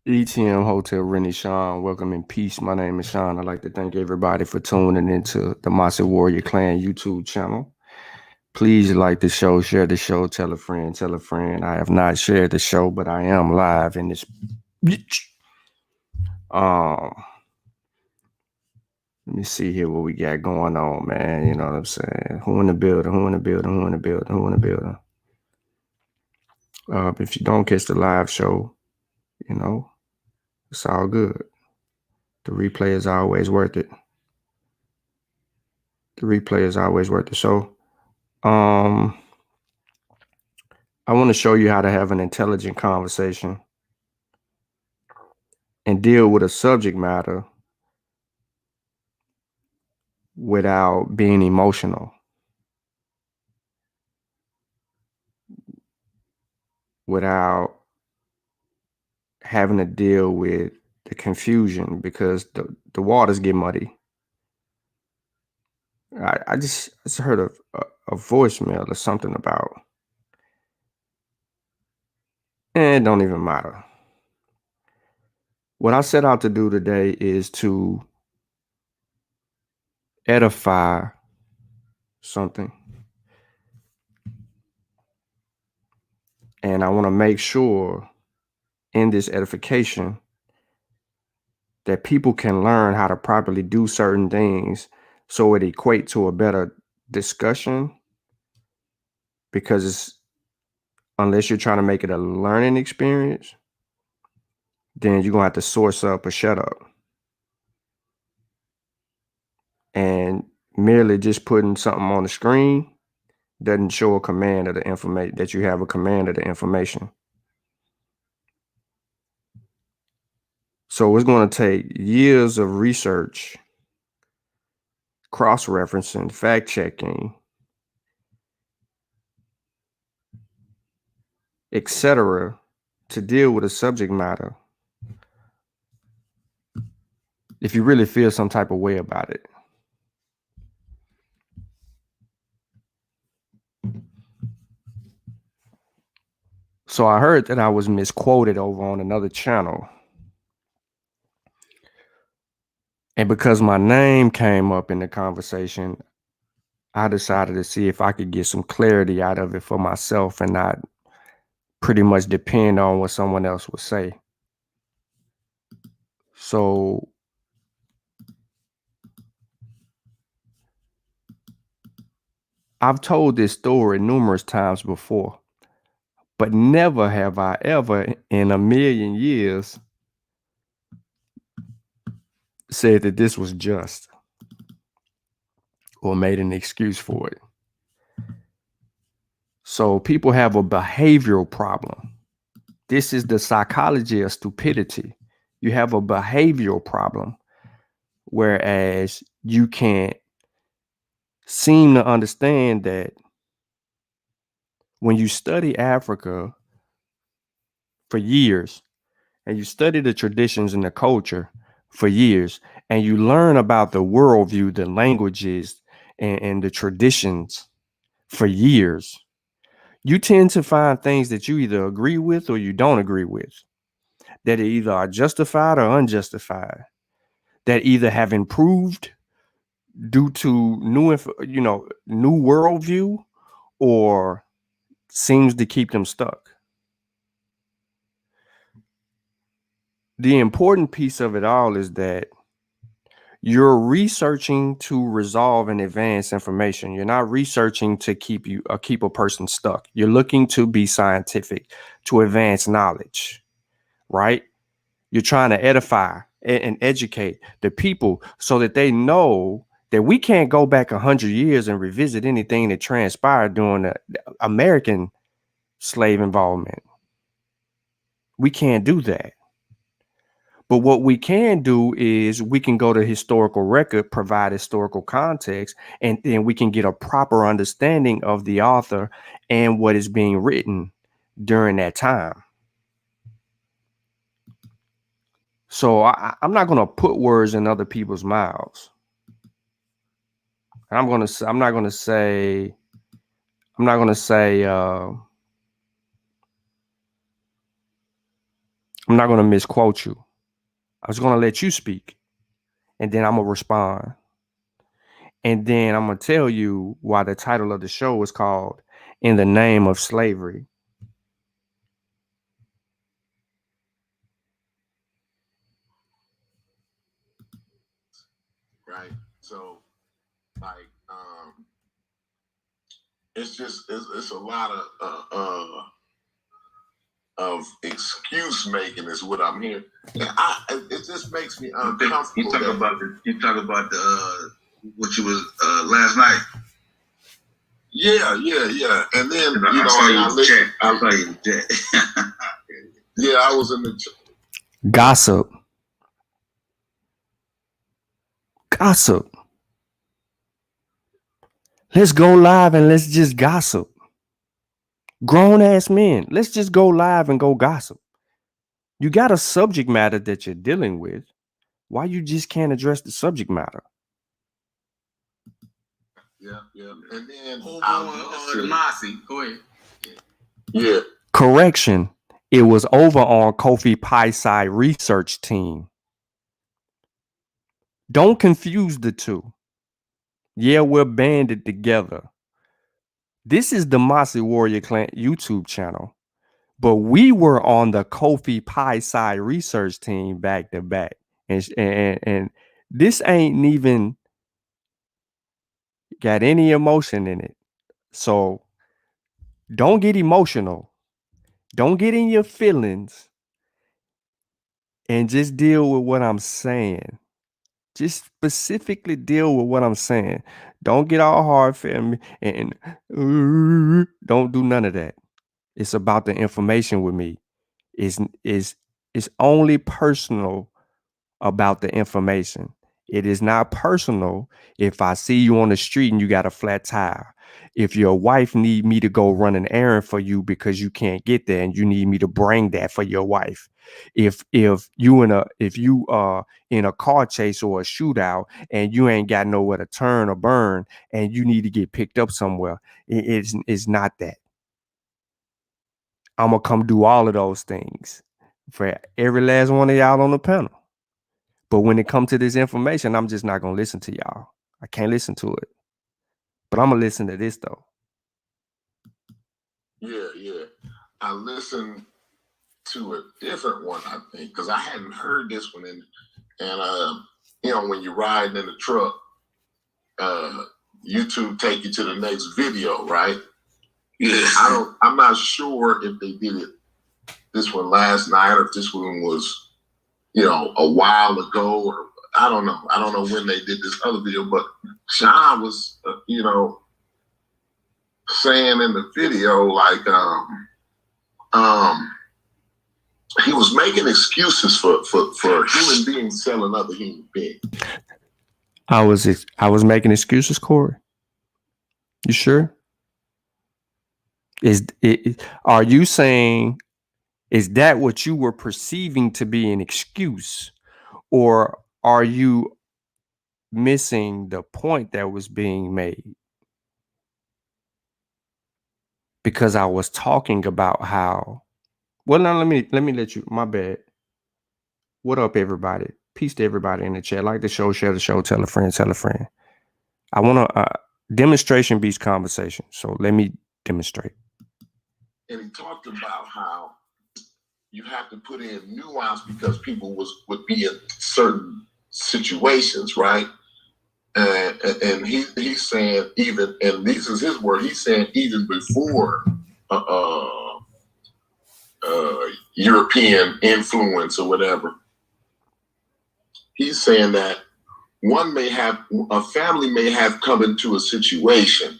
ETM Hotel Rennie Sean, welcome in peace. My name is Sean. I'd like to thank everybody for tuning into the Mossy Warrior Clan YouTube channel. Please like the show, share the show, tell a friend, tell a friend. I have not shared the show, but I am live in this bitch. Let me see here what we got going on, man. You know what I'm saying? Who in the building? Who in the building? Who in the building? Who in the building? If you don't catch the live show, you know, it's all good. The replay is always worth it. So, I want to show you how to have an intelligent conversation and deal with a subject matter without being emotional, without having to deal with the confusion, because the waters get muddy. I just heard a voicemail or something about, it don't even matter. What I set out to do today is to edify something. And I want to make sure in this edification that people can learn how to properly do certain things so it equates to a better discussion, because unless you're trying to make it a learning experience, then you're going to have to source up or shut up. And merely just putting something on the screen doesn't show a command of the information, that you have a command of the information. So it's going to take years of research, cross-referencing, fact-checking, etc., to deal with a subject matter if you really feel some type of way about it. So I heard that I was misquoted over on another channel. And because my name came up in the conversation, I decided to see if I could get some clarity out of it for myself and not pretty much depend on what someone else would say. So I've told this story numerous times before, but never have I ever in a million years said that this was just or made an excuse for it. So people have a behavioral problem. This is the psychology of stupidity. You have a behavioral problem, whereas you can't seem to understand that when you study Africa for years and you study the traditions and the culture for years, and you learn about the worldview, the languages, and the traditions for years, you tend to find things that you either agree with or you don't agree with, that either are justified or unjustified, that either have improved due to new worldview, or seems to keep them stuck. The important piece of it all is that you're researching to resolve and advance information. You're not researching to keep a person stuck. You're looking to be scientific, to advance knowledge, right? You're trying to edify and educate the people so that they know that we can't go back 100 years and revisit anything that transpired during the American slave involvement. We can't do that. But what we can do is we can go to historical record, provide historical context, and then we can get a proper understanding of the author and what is being written during that time. So I'm not going to put words in other people's mouths. I'm not going to say I'm not going to misquote you. I was going to let you speak, and then I'm going to respond. And then I'm going to tell you why the title of the show is called In the Name of Slavery. Right. So, like, it's a lot of excuse making is what I'm hearing. It just makes me uncomfortable. You talk about the what you was last night. Yeah. And then I saw you in the chat. I saw you in the chat. Yeah, I was in the chat. Gossip. Let's go live and let's just gossip. Grown ass men, let's just go live and go gossip. You got a subject matter that you're dealing with. Why you just can't address the subject matter? Yeah. And then the Mossy. Go ahead. Yeah. Correction. It was over on Kofi Pi-Sci research team. Don't confuse the two. Yeah, we're banded together. This is the Mossy Warrior Clan YouTube channel. But we were on the Kofi Pi-Sci research team back to back. And this ain't even got any emotion in it. So don't get emotional. Don't get in your feelings. And just deal with what I'm saying. Just specifically deal with what I'm saying. Don't get all hard for me and don't do none of that. It's about the information with me. It's only personal about the information. It is not personal if I see you on the street and you got a flat tire. If your wife need me to go run an errand for you because you can't get there and you need me to bring that for your wife. If you in a car chase or a shootout and you ain't got nowhere to turn or burn and you need to get picked up somewhere, it's not that. I'm gonna come do all of those things for every last one of y'all on the panel. But when it comes to this information, I'm just not gonna listen to y'all. I can't listen to it. But I'm gonna listen to this though. Yeah. I listened to a different one, I think, because I hadn't heard this one. And when you're riding in the truck, YouTube take you to the next video, right? Yeah. I'm not sure if they did it this one last night or if this one was, a while ago, or I don't know. I don't know when they did this other video, but Sean was, saying in the video, like, he was making excuses for human beings selling other human beings. I was making excuses, Corey. You sure? Are you saying, is that what you were perceiving to be an excuse? Or are you missing the point that was being made? Because I was talking about how, well, now let me let you, my bad. What up, everybody? Peace to everybody in the chat. Like the show, share the show, tell a friend, tell a friend. I want to, demonstration beats conversation. So let me demonstrate. And he talked about how you have to put in nuance because people would be in certain situations, right? And he's saying even, and this is his word, he's saying even before European influence or whatever, he's saying that a family may have come into a situation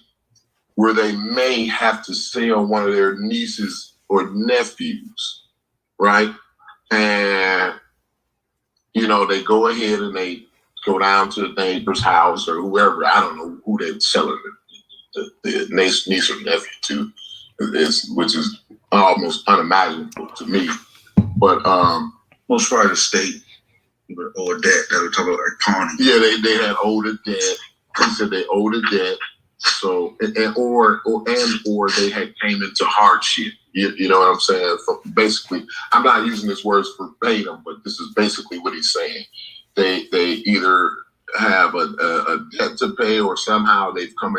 where they may have to sell one of their nieces or nephews, right? And, they go ahead and they go down to the neighbor's house or whoever. I don't know who they're selling the niece or nephew to, which is almost unimaginable to me. But most part of the state or debt that we're talking about, like pawning. Yeah, they had owed a debt. He said they owed a debt. So or they had came into hardship, You know what I'm saying? Basically, I'm not using this words verbatim, but this is basically what he's saying. They either have a debt to pay, or somehow they've come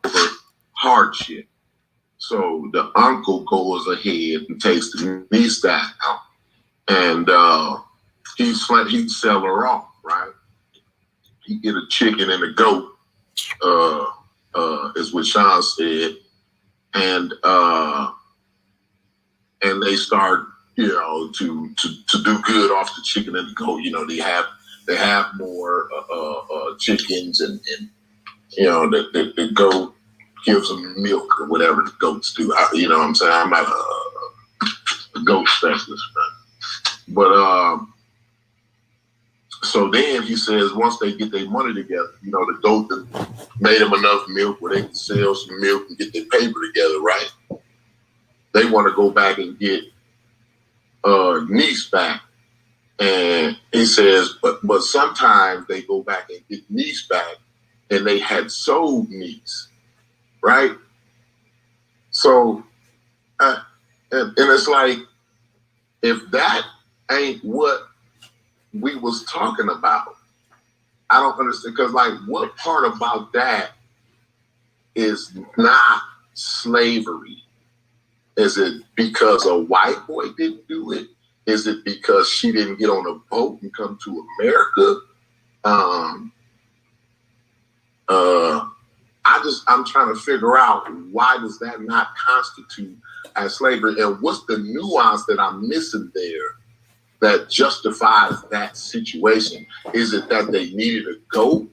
over hardship. So the uncle goes ahead and takes the niece down, and he'd sell her off, right? He get a chicken and a goat, is what Sean said, and they start, you know, to do good off the chicken and the goat. You know, they have more chickens, and you know, the goat gives them milk or whatever the goats do. You know what I'm saying? I'm not a goat specialist, but so then he says once they get their money together, you know, the goat that made them enough milk where they can sell some milk and get their paper together, right? They want to go back and get niece back. And he says, but sometimes they go back and get niece back and they had sold niece, right? So, and it's like, if that ain't what we was talking about, I don't understand. Because, like, what part about that is not slavery? Is it because a white boy didn't do it? Is it because she didn't get on a boat and come to America? I'm trying to figure out, why does that not constitute as slavery? And what's the nuance that I'm missing there that justifies that situation? Is it that they needed a goat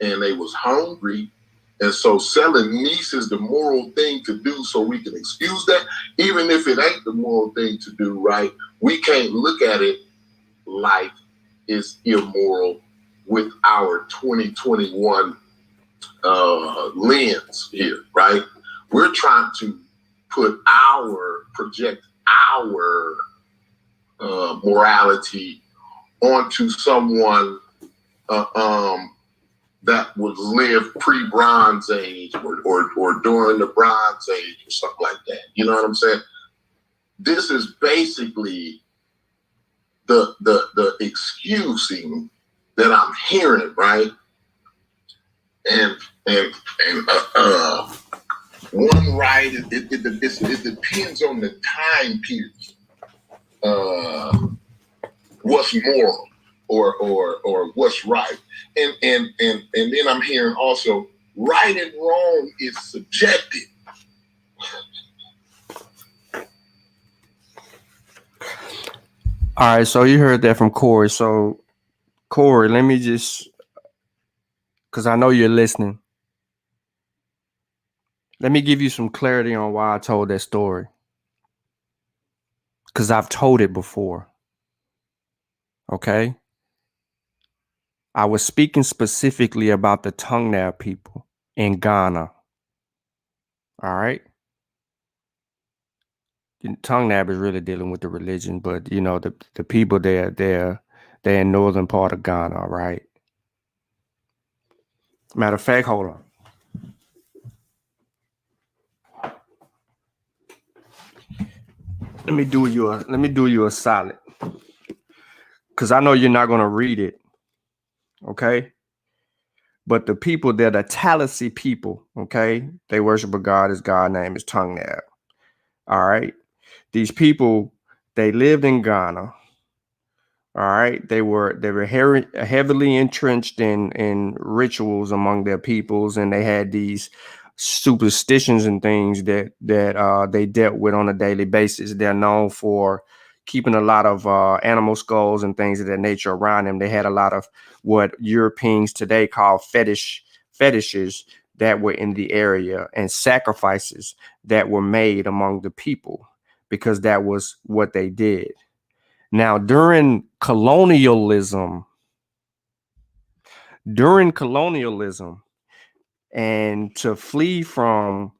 and they was hungry, and so selling niece is the moral thing to do, so we can excuse that? Even if it ain't the moral thing to do, right? We can't look at it like it's immoral with our 2021 lens here, right? We're trying to project our morality onto someone that would live pre-Bronze Age or during the Bronze Age or something like that. You know what I'm saying? This is basically the excusing that I'm hearing, right? And one right, it depends on the time period. What's moral or what's right, and then I'm hearing also right and wrong is subjective. All right, so you heard that from Corey. So, Corey, let me just, because I know you're listening, let me give you some clarity on why I told that story. Because I've told it before. Okay? I was speaking specifically about the Tongnab people in Ghana. All right? Tongnab is really dealing with the religion, but, you know, the people they're in northern part of Ghana, all right? Matter of fact, hold on. Let me do you a solid. Because I know you're not gonna read it. Okay? But the people, they're the Tallahassee people, okay? They worship a god, his god name is Tongnab. All right. These people, they lived in Ghana. All right. They were heavily entrenched in rituals among their peoples, and they had these superstitions and things that they dealt with on a daily basis. They're known for keeping a lot of animal skulls and things of that nature around them. They had a lot of what Europeans today call fetishes that were in the area, and sacrifices that were made among the people, because that was what they did. Now, during colonialism, and to flee from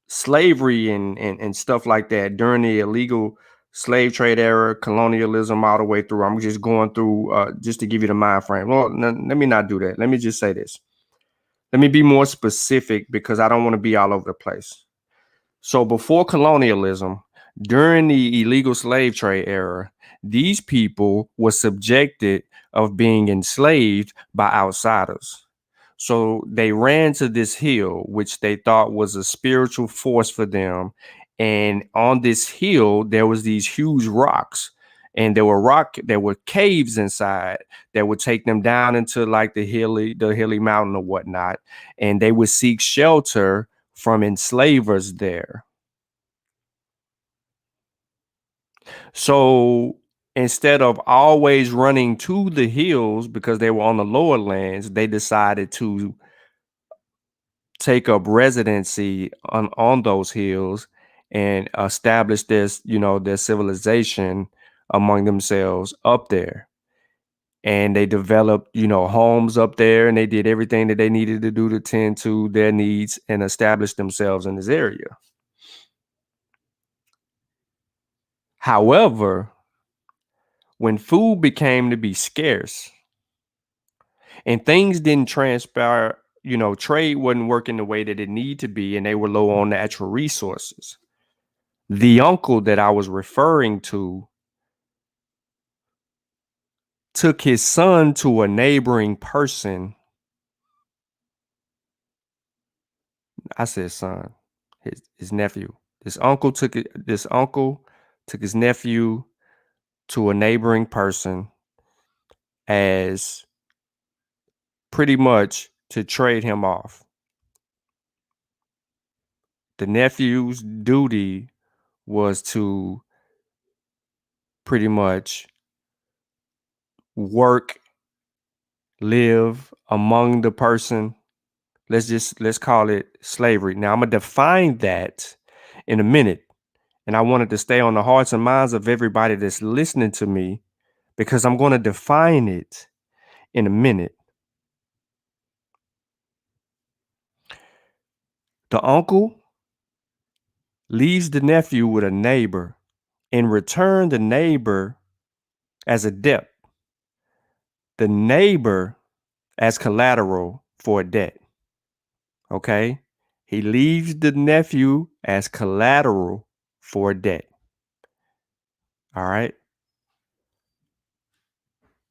slavery and stuff like that, during the illegal slave trade era, colonialism all the way through, I'm just going through just to give you the mind frame. Well, let me not do that. Let me just say this. Let me be more specific, because I don't want to be all over the place. So before colonialism, during the illegal slave trade era, these people were subjected of being enslaved by outsiders. So they ran to this hill, which they thought was a spiritual force for them. And on this hill, there was these huge rocks. And there were caves inside that would take them down into like the hilly mountain or whatnot. And they would seek shelter from enslavers there. So instead of always running to the hills because they were on the lower lands, they decided to take up residency on those hills and establish their civilization among themselves up there. And they developed, homes up there, and they did everything that they needed to do to tend to their needs and establish themselves in this area. However, when food became to be scarce and things didn't transpire, trade wasn't working the way that it needed to be, and they were low on natural resources. The uncle that I was referring to took his son to a neighboring person. I said son, his nephew. This uncle took his nephew to a neighboring person as pretty much to trade him off. The nephew's duty was to pretty much work, live among the person. Let's call it slavery. Now I'm gonna define that in a minute. And I wanted to stay on the hearts and minds of everybody that's listening to me because I'm going to define it in a minute. The uncle leaves the nephew with a neighbor. In return, the neighbor as a debt. The neighbor as collateral for a debt. Okay? He leaves the nephew as collateral for a debt. All right?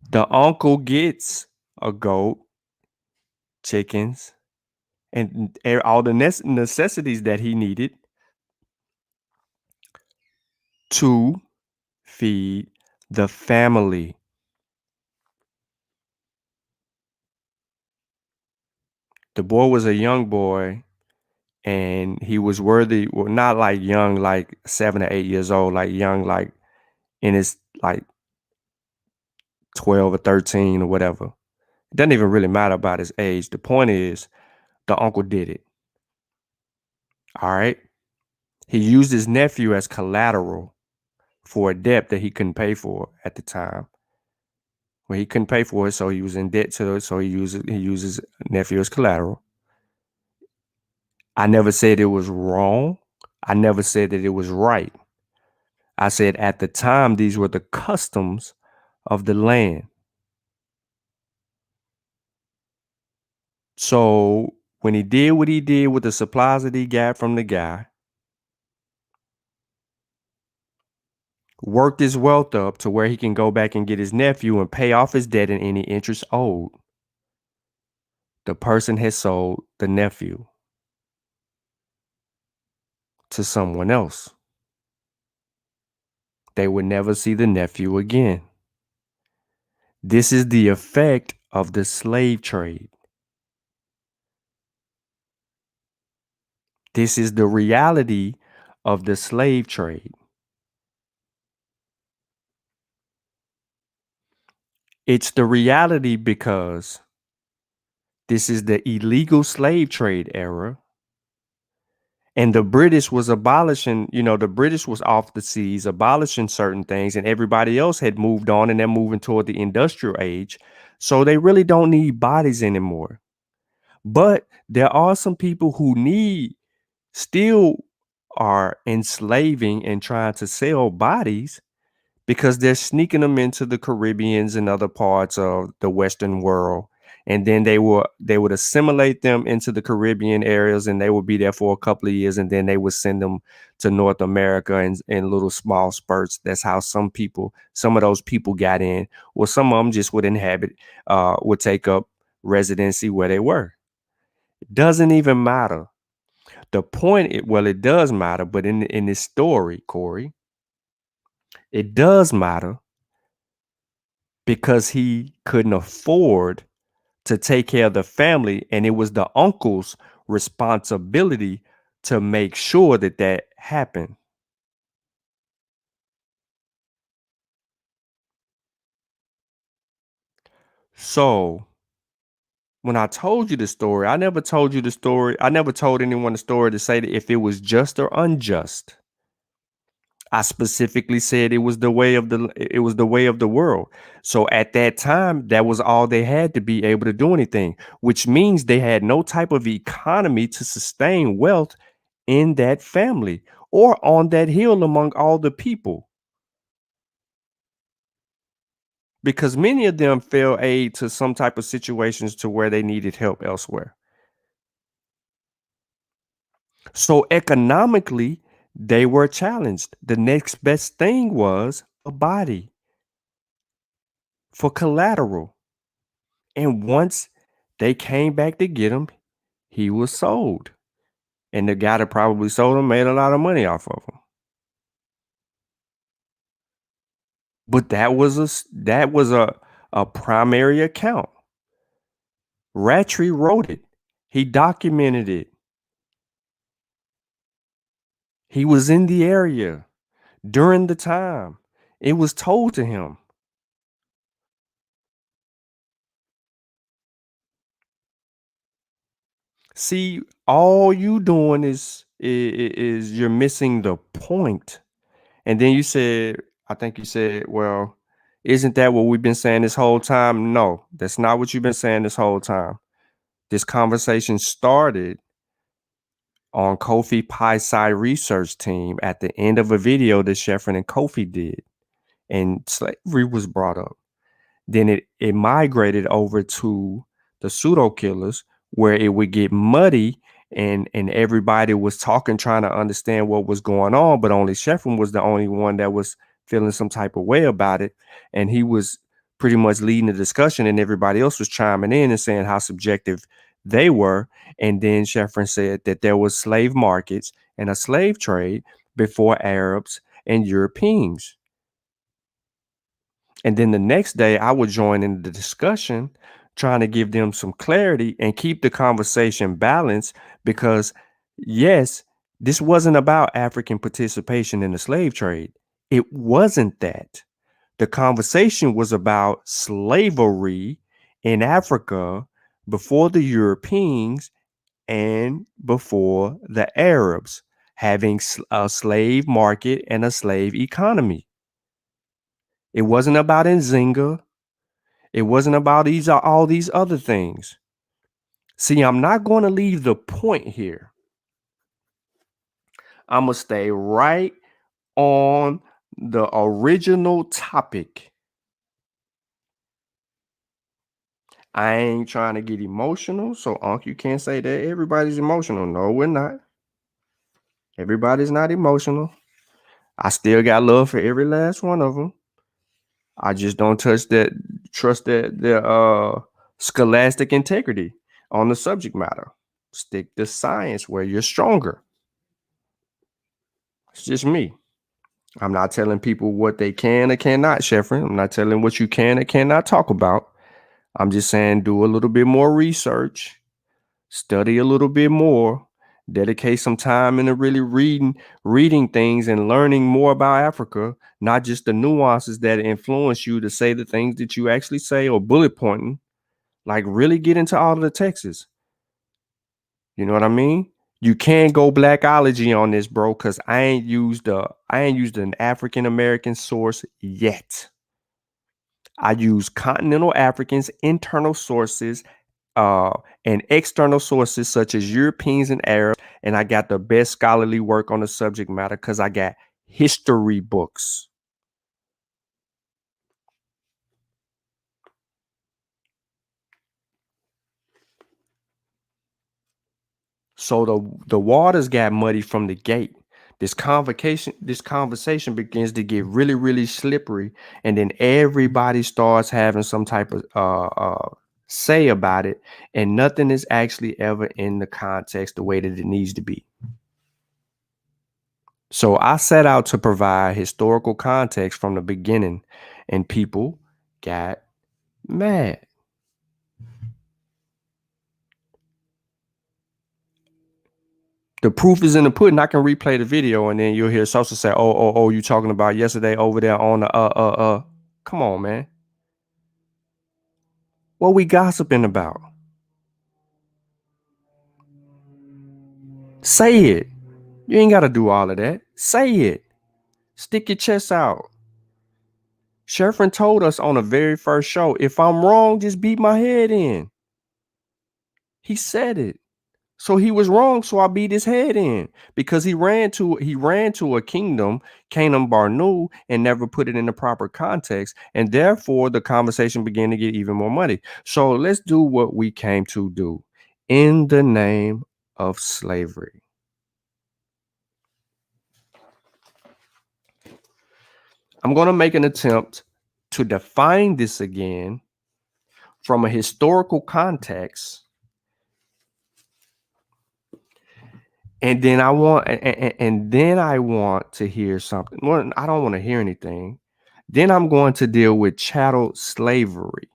The uncle gets a goat, chickens, and all the necessities that he needed to feed the family. The boy was a young boy, and he was worthy, well, not like young, like 7 or 8 years old, like young, like in his like 12 or 13 or whatever. It doesn't even really matter about his age. The point is, the uncle did it. All right. He used his nephew as collateral for a debt that he couldn't pay for at the time. Well, he couldn't pay for it, so he was in debt to it. So he uses nephew as collateral. I never said it was wrong. I never said that it was right. I said at the time these were the customs of the land. So when he did what he did with the supplies that he got from the guy, worked his wealth up to where he can go back and get his nephew and pay off his debt and any interest owed, the person had sold the nephew to someone else. They would never see the nephew again. This is the effect of the slave trade. This is the reality of the slave trade. It's the reality because this is the illegal slave trade era. And the British was abolishing, the British was off the seas, abolishing certain things, and everybody else had moved on and they're moving toward the industrial age. So they really don't need bodies anymore. But there are some people who still are enslaving and trying to sell bodies because they're sneaking them into the Caribbeans and other parts of the Western world and then they would assimilate them into the Caribbean areas, and they would be there for a couple of years, and then they would send them to North America in little small spurts. That's how some of those people got in. Well, some of them just would would take up residency where they were. It doesn't even matter. The point, it does matter, but in this story, Corey, it does matter because he couldn't afford to take care of the family, and it was the uncle's responsibility to make sure that happened. So when I told you the story, I never told you the story. I never told anyone the story to say that if it was just or unjust. I specifically said it was the way of the world. So at that time, that was all they had to be able to do anything, which means they had no type of economy to sustain wealth in that family or on that hill among all the people. Because many of them fell aid to some type of situations to where they needed help elsewhere. So economically, they were challenged. The next best thing was a body for collateral. And once they came back to get him, he was sold. And the guy that probably sold him made a lot of money off of him. But that was a primary account. Rattray wrote it. He documented it. He was in the area during the time. It was told to him. See, all you doing is you're missing the point. And then I think you said, well, isn't that what we've been saying this whole time? No, that's not what you've been saying this whole time. This conversation started on Kofi Pie's side research team at the end of a video that Sheffrin and Kofi did, and slavery was brought up. Then it migrated over to the pseudo killers, where it would get muddy and everybody was talking, trying to understand what was going on, but only Sheffrin was the only one that was feeling some type of way about it, and he was pretty much leading the discussion, and everybody else was chiming in and saying how subjective they were. And then Sheffrin said that there was slave markets and a slave trade before Arabs and Europeans. And then the next day, I would join in the discussion, trying to give them some clarity and keep the conversation balanced. Because, yes, this wasn't about African participation in the slave trade. It wasn't that. The conversation was about slavery in Africa before the Europeans and before the Arabs having a slave market and a slave economy. It wasn't about Nzinga. It wasn't about all these other things. See, I'm not going to leave the point here. I'm going to stay right on the original topic. I ain't trying to get emotional. So, Unc, you can't say that everybody's emotional. No, we're not. Everybody's not emotional. I still got love for every last one of them. I just don't trust their scholastic integrity on the subject matter. Stick to science where you're stronger. It's just me. I'm not telling people what they can or cannot, Sheffrin. I'm not telling what you can or cannot talk about. I'm just saying do a little bit more research, study a little bit more, dedicate some time into really reading things and learning more about Africa, not just the nuances that influence you to say the things that you actually say or bullet pointing. Like really get into all of the texts. You know what I mean? You can't go blackology on this, bro, because I ain't used an African American source yet. I use continental Africans, internal sources, and external sources such as Europeans and Arabs, and I got the best scholarly work on the subject matter because I got history books. So the waters got muddy from the gate. This conversation begins to get really, really slippery, and then everybody starts having some type of say about it, and nothing is actually ever in the context the way that it needs to be. So I set out to provide historical context from the beginning, and people got mad. The proof is in the pudding. I can replay the video, and then you'll hear Sosa say, "Oh, you talking about yesterday over there on the Come on, man. What we gossiping about? Say it. You ain't got to do all of that. Say it. Stick your chest out." Sheriffin told us on the very first show, if I'm wrong, just beat my head in. He said it. So he was wrong, so I beat his head in because he ran to a kingdom, Canaan Barnu, and never put it in the proper context, and therefore the conversation began to get even more muddy. So let's do what we came to do in the name of slavery. I'm going to make an attempt to define this again from a historical context. And then I want to hear something. Well, I don't want to hear anything. Then I'm going to deal with chattel slavery.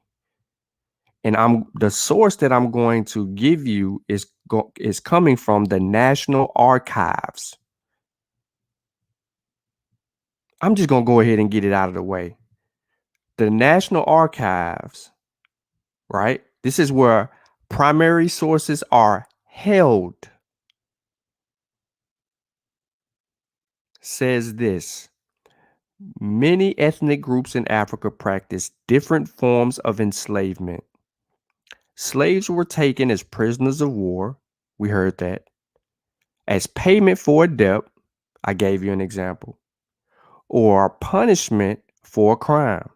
And the source that I'm going to give you is coming from the National Archives. I'm just going to go ahead and get it out of the way. The National Archives, right? This is where primary sources are held. Says this: many ethnic groups in Africa practice different forms of enslavement. Slaves were taken as prisoners of war. We heard that. As payment for a debt. I gave you an example. Or punishment for a crime.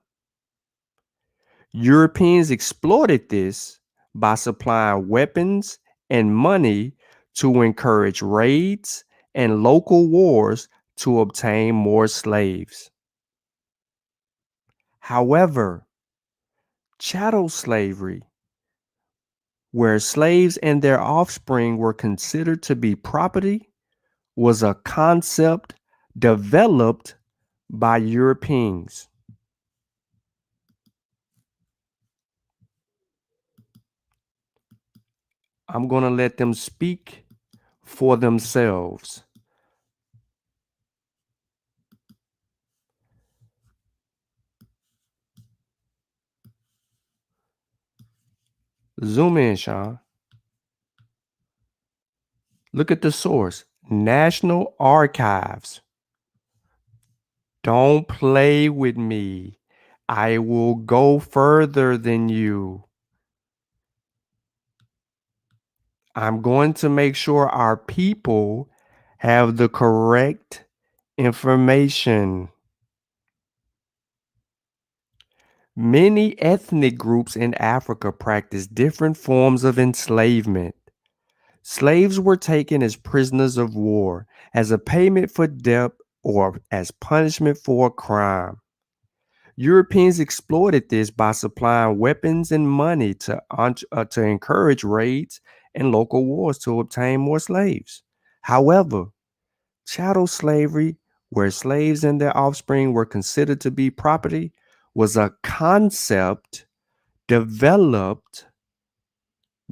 Europeans exploited this by supplying weapons and money to encourage raids and local wars to obtain more slaves. However, chattel slavery, where slaves and their offspring were considered to be property, was a concept developed by Europeans. I'm going to let them speak for themselves. Zoom in, Sean. Look at the source. National Archives. Don't play with me. I will go further than you. I'm going to make sure our people have the correct information. Many ethnic groups in Africa practice different forms of enslavement. Slaves were taken as prisoners of war, as a payment for debt, or as punishment for a crime. Europeans exploited this by supplying weapons and money to encourage raids and local wars to obtain more slaves. However, chattel slavery, where slaves and their offspring were considered to be property, was a concept developed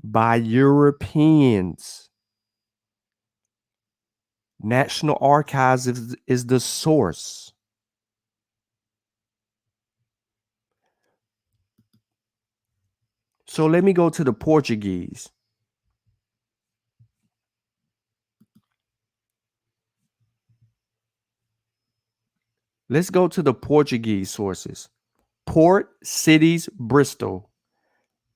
by Europeans. National Archives is the source. So let me go to the Portuguese. Let's go to the Portuguese sources. Port Cities, Bristol.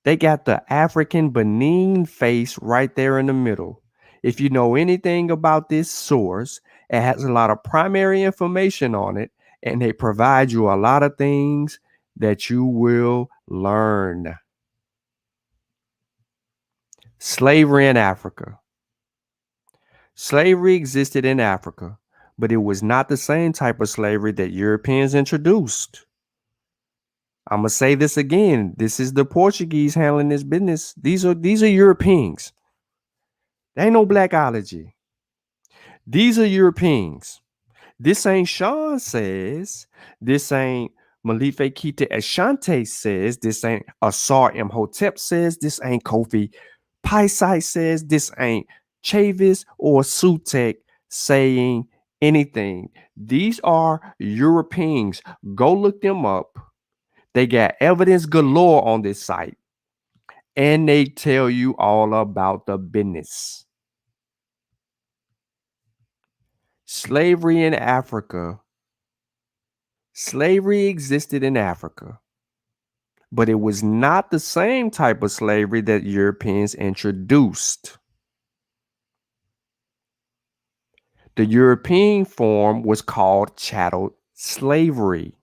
They got the African Benin face right there in the middle. If you know anything about this source, it has a lot of primary information on it, and they provide you a lot of things that you will learn. Slavery in Africa. Slavery existed in Africa, but it was not the same type of slavery that Europeans introduced. I'm gonna say this again. This is the Portuguese handling this business. These are Europeans. There ain't no blackology. These are Europeans. This ain't Sean says. This ain't Malife Kita Ashante says. This ain't Asar Imhotep says. This ain't Kofi Paisai says. This ain't Chavis or Sutek saying anything. These are Europeans. Go look them up. They got evidence galore on this site. And they tell you all about the business. Slavery in Africa. Slavery existed in Africa, but it was not the same type of slavery that Europeans introduced. The European form was called chattel slavery.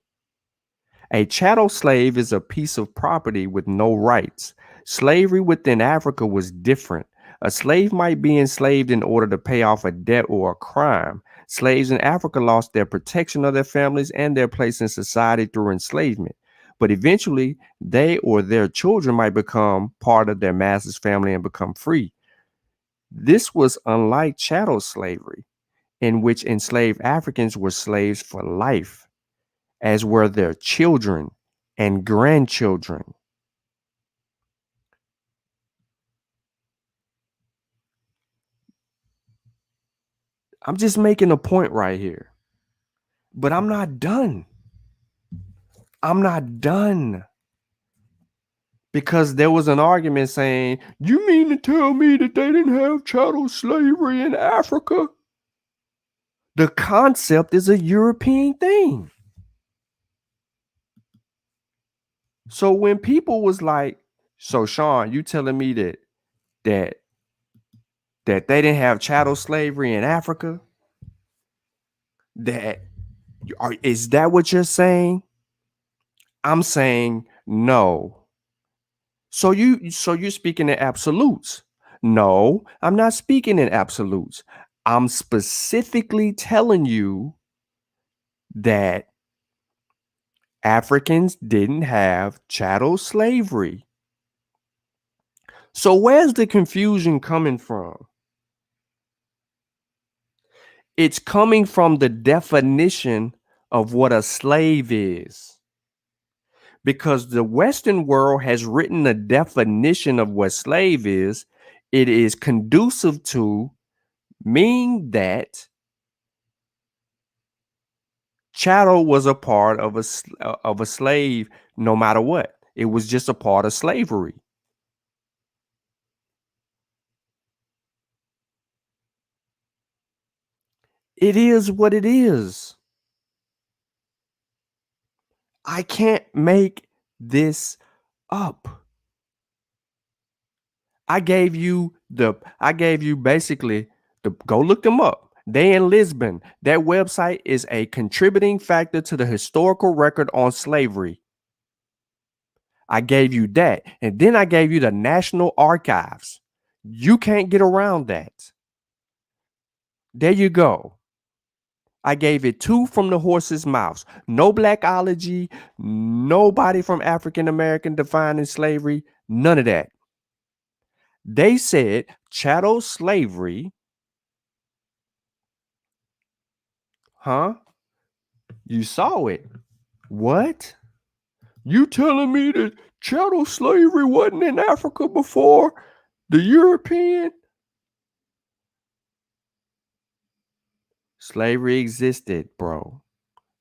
A chattel slave is a piece of property with no rights. Slavery within Africa was different. A slave might be enslaved in order to pay off a debt or a crime. Slaves in Africa lost their protection of their families and their place in society through enslavement. But eventually, they or their children might become part of their master's family and become free. This was unlike chattel slavery, in which enslaved Africans were slaves for life, as were their children and grandchildren. I'm just making a point right here. But I'm not done. I'm not done. Because there was an argument saying, you mean to tell me that they didn't have chattel slavery in Africa? The concept is a European thing. So when people was like, so Sean, you telling me that they didn't have chattel slavery in Africa? Is that what you're saying? I'm saying no. So you're speaking in absolutes. No, I'm not speaking in absolutes. I'm specifically telling you that Africans didn't have chattel slavery. So where's the confusion coming from? It's coming from the definition of what a slave is. Because the Western world has written a definition of what slave is. It is conducive to mean that chattel was a part of a slave no matter what. It was just a part of slavery. It is what it is. I can't make this up. I gave you basically go look them up. They in Lisbon. That website is a contributing factor to the historical record on slavery. I gave you that. And then I gave you the National Archives. You can't get around that. There you go. I gave it 2 from the horse's mouth. No blackology, nobody from African American defining slavery, none of that. They said chattel slavery. Huh? You saw it. What? You telling me that chattel slavery wasn't in Africa before the European? Slavery existed, bro.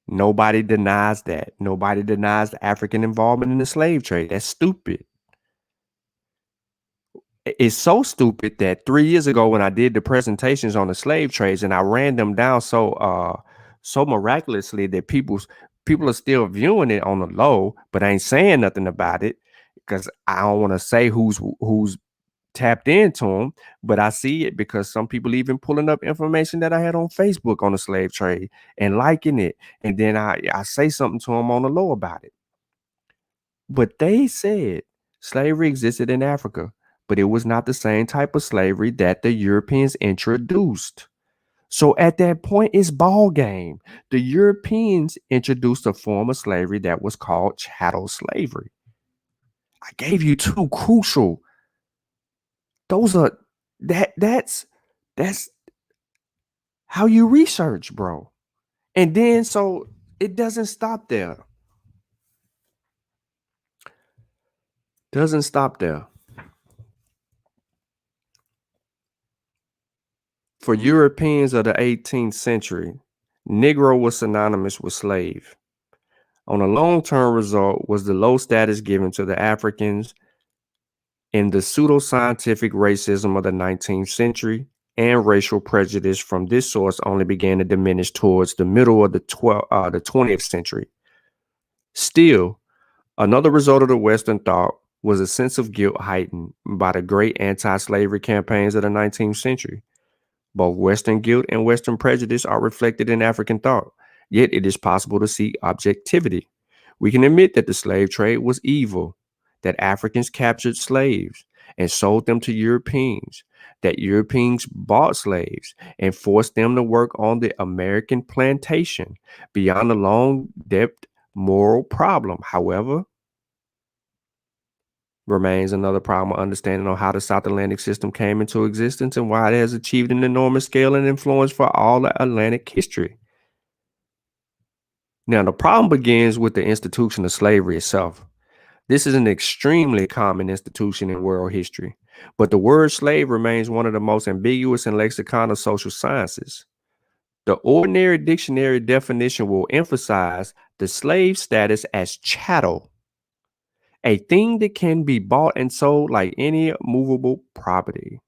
Nobody denies that. Nobody denies the African involvement in the slave trade. That's stupid. It's so stupid that 3 years ago when I did the presentations on the slave trades and I ran them down so miraculously that people are still viewing it on the low, but ain't saying nothing about it because I don't want to say who's tapped into them, but I see it because some people even pulling up information that I had on Facebook on the slave trade and liking it. And then I say something to them on the low about it. But they said slavery existed in Africa, but it was not the same type of slavery that the Europeans introduced. So at that point, it's ball game. The Europeans introduced a form of slavery that was called chattel slavery. I gave you two crucial. Those are that's how you research, bro. And then so it doesn't stop there. Doesn't stop there. For Europeans of the 18th century, Negro was synonymous with slave. On a long-term result was the low status given to the Africans in the pseudoscientific racism of the 19th century, and racial prejudice from this source only began to diminish towards the middle of the 20th century. Still, another result of the Western thought was a sense of guilt heightened by the great anti-slavery campaigns of the 19th century. Both Western guilt and Western prejudice are reflected in African thought, yet it is possible to see objectivity. We can admit that the slave trade was evil, that Africans captured slaves and sold them to Europeans, that Europeans bought slaves and forced them to work on the American plantation beyond the long depth moral problem. However, remains another problem of understanding on how the South Atlantic system came into existence and why it has achieved an enormous scale and influence for all the Atlantic history. Now, the problem begins with the institution of slavery itself. This is an extremely common institution in world history, but the word slave remains one of the most ambiguous in lexicon of social sciences. The ordinary dictionary definition will emphasize the slave status as chattel, a thing that can be bought and sold like any movable property.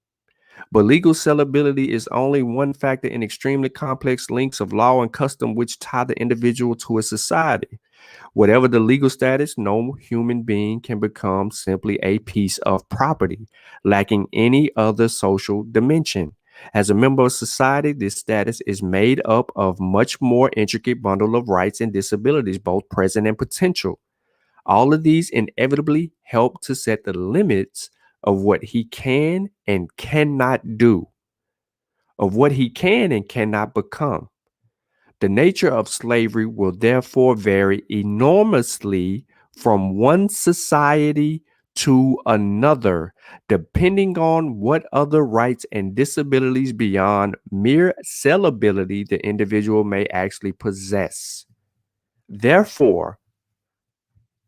But legal sellability is only one factor in extremely complex links of law and custom which tie the individual to a society. Whatever the legal status, no human being can become simply a piece of property, lacking any other social dimension. As a member of society, this status is made up of much more intricate bundle of rights and disabilities, both present and potential. All of these inevitably help to set the limits of what he can and cannot do, of what he can and cannot become. The nature of slavery will therefore vary enormously from one society to another, depending on what other rights and disabilities beyond mere sellability the individual may actually possess. Therefore,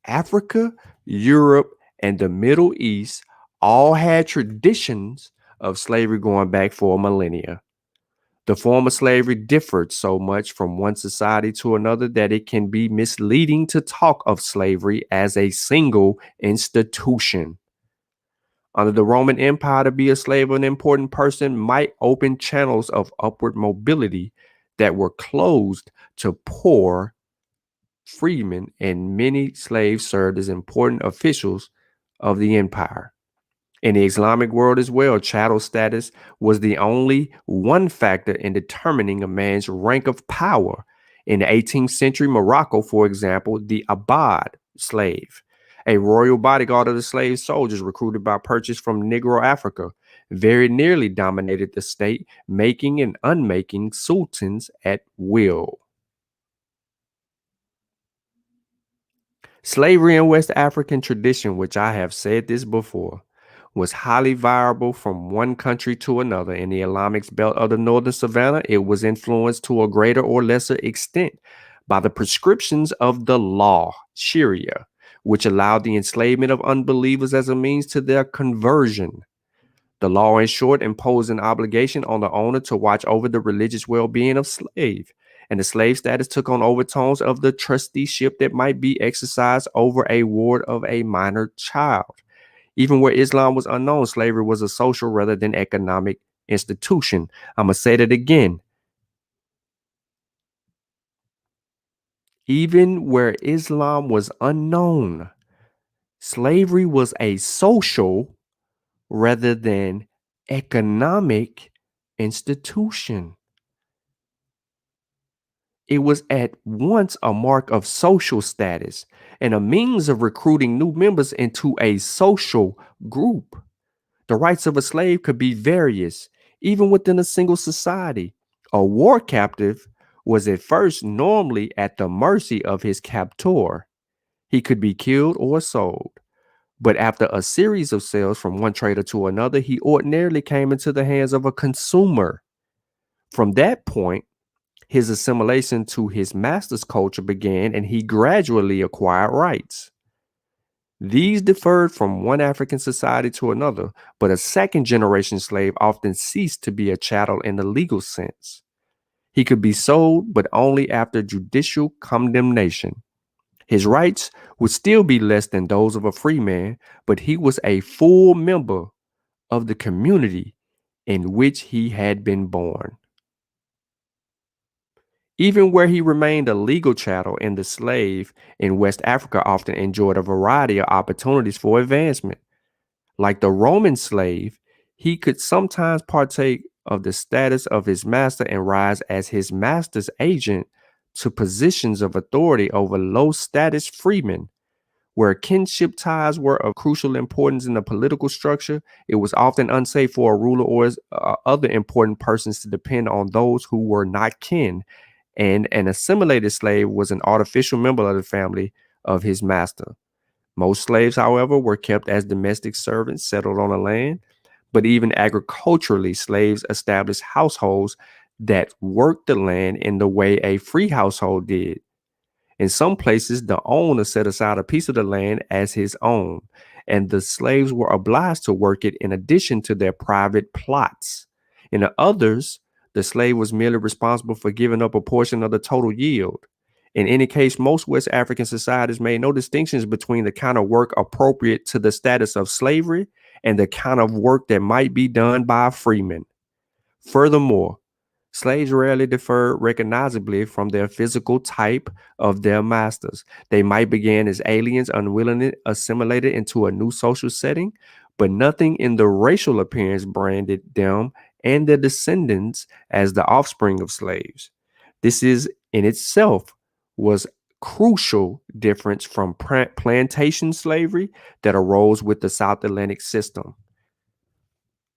Africa, Europe, and the Middle East all had traditions of slavery going back for millennia. The form of slavery differed so much from one society to another that it can be misleading to talk of slavery as a single institution. Under the Roman Empire, to be a slave of an important person might open channels of upward mobility that were closed to poor freedmen, and many slaves served as important officials of the empire. In the Islamic world as well, chattel status was the only one factor in determining a man's rank of power. In the 18th century Morocco, for example, the Abad slave, a royal bodyguard of the slave soldiers recruited by purchase from Negro Africa, very nearly dominated the state, making and unmaking sultans at will. Slavery in West African tradition, which I have said this before, was highly variable from one country to another. In the Islamic belt of the northern savannah, it was influenced to a greater or lesser extent by the prescriptions of the law, Sharia, which allowed the enslavement of unbelievers as a means to their conversion. The law, in short, imposed an obligation on the owner to watch over the religious well-being of slave, and the slave status took on overtones of the trusteeship that might be exercised over a ward of a minor child. Even where Islam was unknown, slavery was a social rather than economic institution. I'm going to say that again. Even where Islam was unknown, slavery was a social rather than economic institution. It was at once a mark of social status and a means of recruiting new members into a social group. The rights of a slave could be various, even within a single society. A war captive was at first normally at the mercy of his captor. He could be killed or sold. But after a series of sales from one trader to another, he ordinarily came into the hands of a consumer. From that point, his assimilation to his master's culture began, and he gradually acquired rights. These differed from one African society to another, but a second generation slave often ceased to be a chattel in the legal sense. He could be sold, but only after judicial condemnation. His rights would still be less than those of a free man, but he was a full member of the community in which he had been born. Even where he remained a legal chattel, and the slave in West Africa often enjoyed a variety of opportunities for advancement. Like the Roman slave, he could sometimes partake of the status of his master and rise as his master's agent to positions of authority over low status freemen. Where kinship ties were of crucial importance in the political structure, it was often unsafe for a ruler or other important persons to depend on those who were not kin, and an assimilated slave was an artificial member of the family of his master. Most slaves, however, were kept as domestic servants settled on the land, but even agriculturally, slaves established households that worked the land in the way a free household did. In some places, the owner set aside a piece of the land as his own, and the slaves were obliged to work it in addition to their private plots. In others, the slave was merely responsible for giving up a portion of the total yield. In any case, most West African societies made no distinctions between the kind of work appropriate to the status of slavery and the kind of work that might be done by a freeman. Furthermore, slaves rarely differed recognizably from their physical type of their masters. They might begin as aliens, unwillingly assimilated into a new social setting, but nothing in the racial appearance branded them and their descendants as the offspring of slaves. This is in itself was crucial difference from plantation slavery that arose with the South Atlantic system.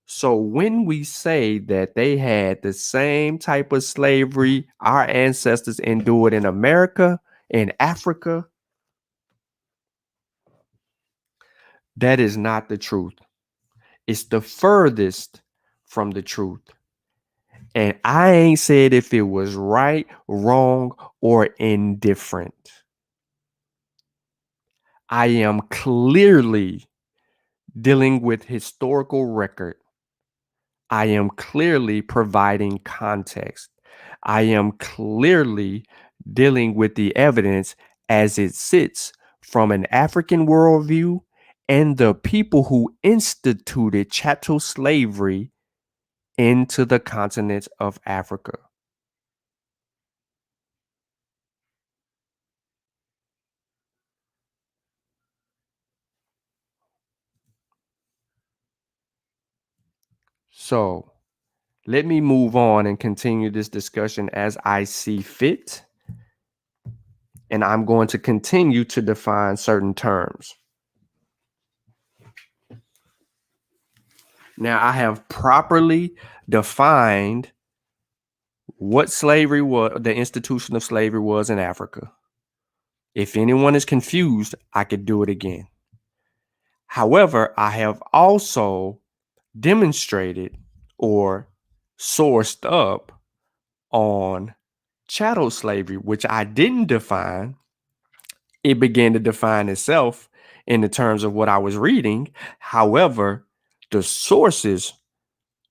So when we say that they had the same type of slavery our ancestors endured in America, in Africa, that is not the truth. It's the furthest from the truth. And I ain't said if it was right, wrong, or indifferent. I am clearly dealing with historical record. I am clearly providing context. I am clearly dealing with the evidence as it sits from an African worldview and the people who instituted chattel slavery into the continent of Africa. So let me move on and continue this discussion as I see fit. And I'm going to continue to define certain terms. Now, I have properly defined what slavery was, the institution of slavery was in Africa. If anyone is confused, I could do it again. However, I have also demonstrated or sourced up on chattel slavery, which I didn't define. It began to define itself in the terms of what I was reading. However, the sources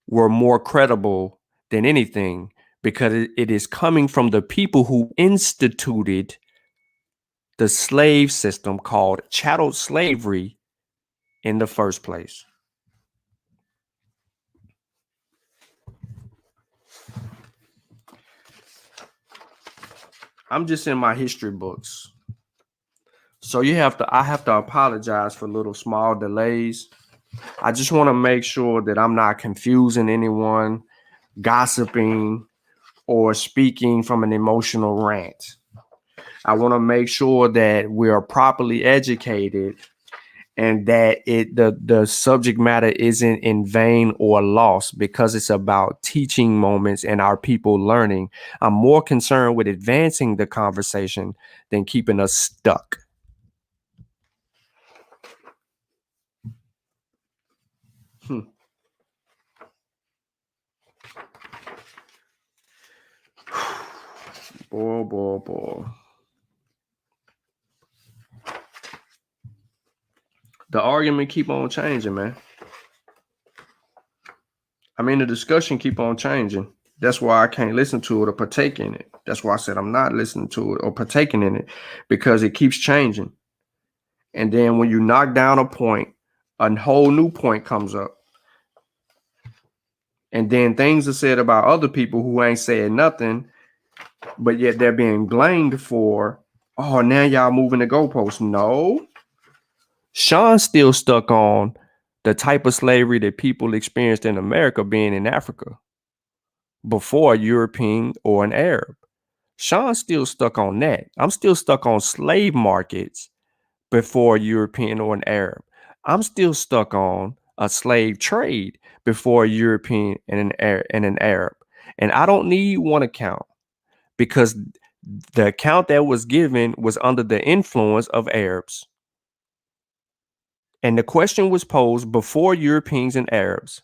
were more credible than anything because it is coming from the people who instituted the slave system called chattel slavery in the first place. I'm just in my history books. So I have to apologize for little small delays. I just want to make sure that I'm not confusing anyone, gossiping, or speaking from an emotional rant. I want to make sure that we are properly educated and that the subject matter isn't in vain or lost because it's about teaching moments and our people learning. I'm more concerned with advancing the conversation than keeping us stuck. Boy. The argument keep on changing, man. I mean, the discussion keep on changing. That's why I can't listen to it or partake in it. That's why I said I'm not listening to it or partaking in it, because it keeps changing. And then when you knock down a point, a whole new point comes up. And then things are said about other people who ain't saying nothing, but yet they're being blamed for, oh, now y'all moving the goalposts. No. Sean's still stuck on the type of slavery that people experienced in America being in Africa before a European or an Arab. Sean's still stuck on that. I'm still stuck on slave markets before a European or an Arab. I'm still stuck on a slave trade before a European and an Arab. And I don't need one account, because the account that was given was under the influence of Arabs. And the question was posed before Europeans and Arabs.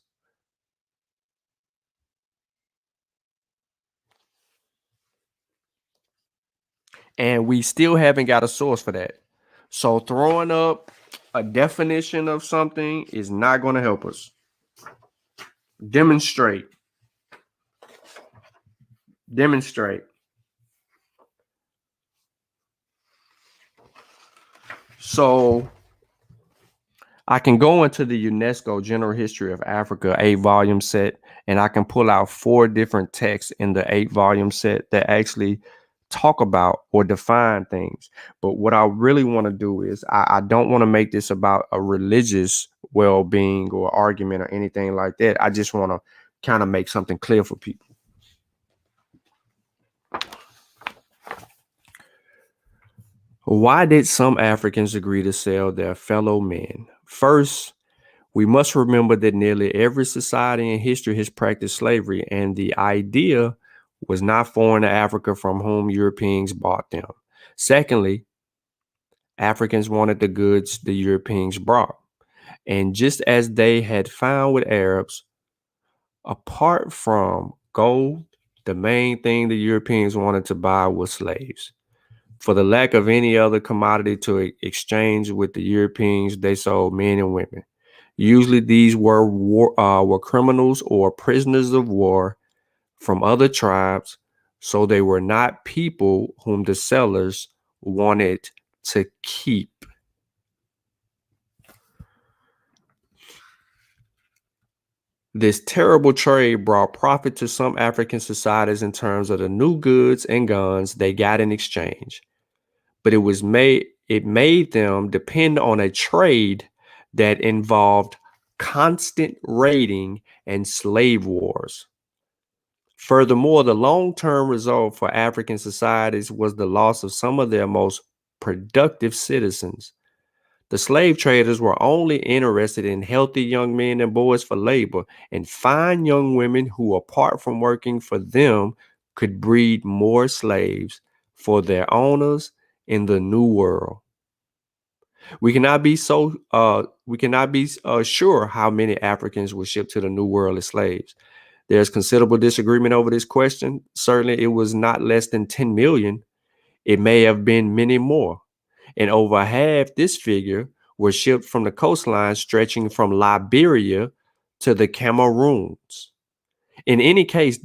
And we still haven't got a source for that. So throwing up a definition of something is not going to help us. Demonstrate. So I can go into the UNESCO General History of Africa 8-volume set, and I can pull out 4 different texts in the 8-volume set that actually talk about or define things. But what I really want to do is I don't want to make this about a religious well-being or argument or anything like that. I just want to kind of make something clear for people. Why did some Africans agree to sell their fellow men? First, we must remember that nearly every society in history has practiced slavery, and the idea was not foreign to Africa from whom Europeans bought them. Secondly, Africans wanted the goods the Europeans brought. And just as they had found with Arabs, apart from gold, the main thing the Europeans wanted to buy was slaves. For the lack of any other commodity to exchange with the Europeans, they sold men and women. Usually these were criminals or prisoners of war from other tribes, so they were not people whom the sellers wanted to keep. This terrible trade brought profit to some African societies in terms of the new goods and guns they got in exchange. But it made them depend on a trade that involved constant raiding and slave wars. Furthermore, the long-term result for African societies was the loss of some of their most productive citizens. The slave traders were only interested in healthy young men and boys for labor, and fine young women who, apart from working for them, could breed more slaves for their owners in the New World. We cannot be sure how many Africans were shipped to the New World as slaves. There's considerable disagreement over this question. Certainly, it was not less than 10 million. It may have been many more. And over half this figure were shipped from the coastline stretching from Liberia to the Cameroons. In any case,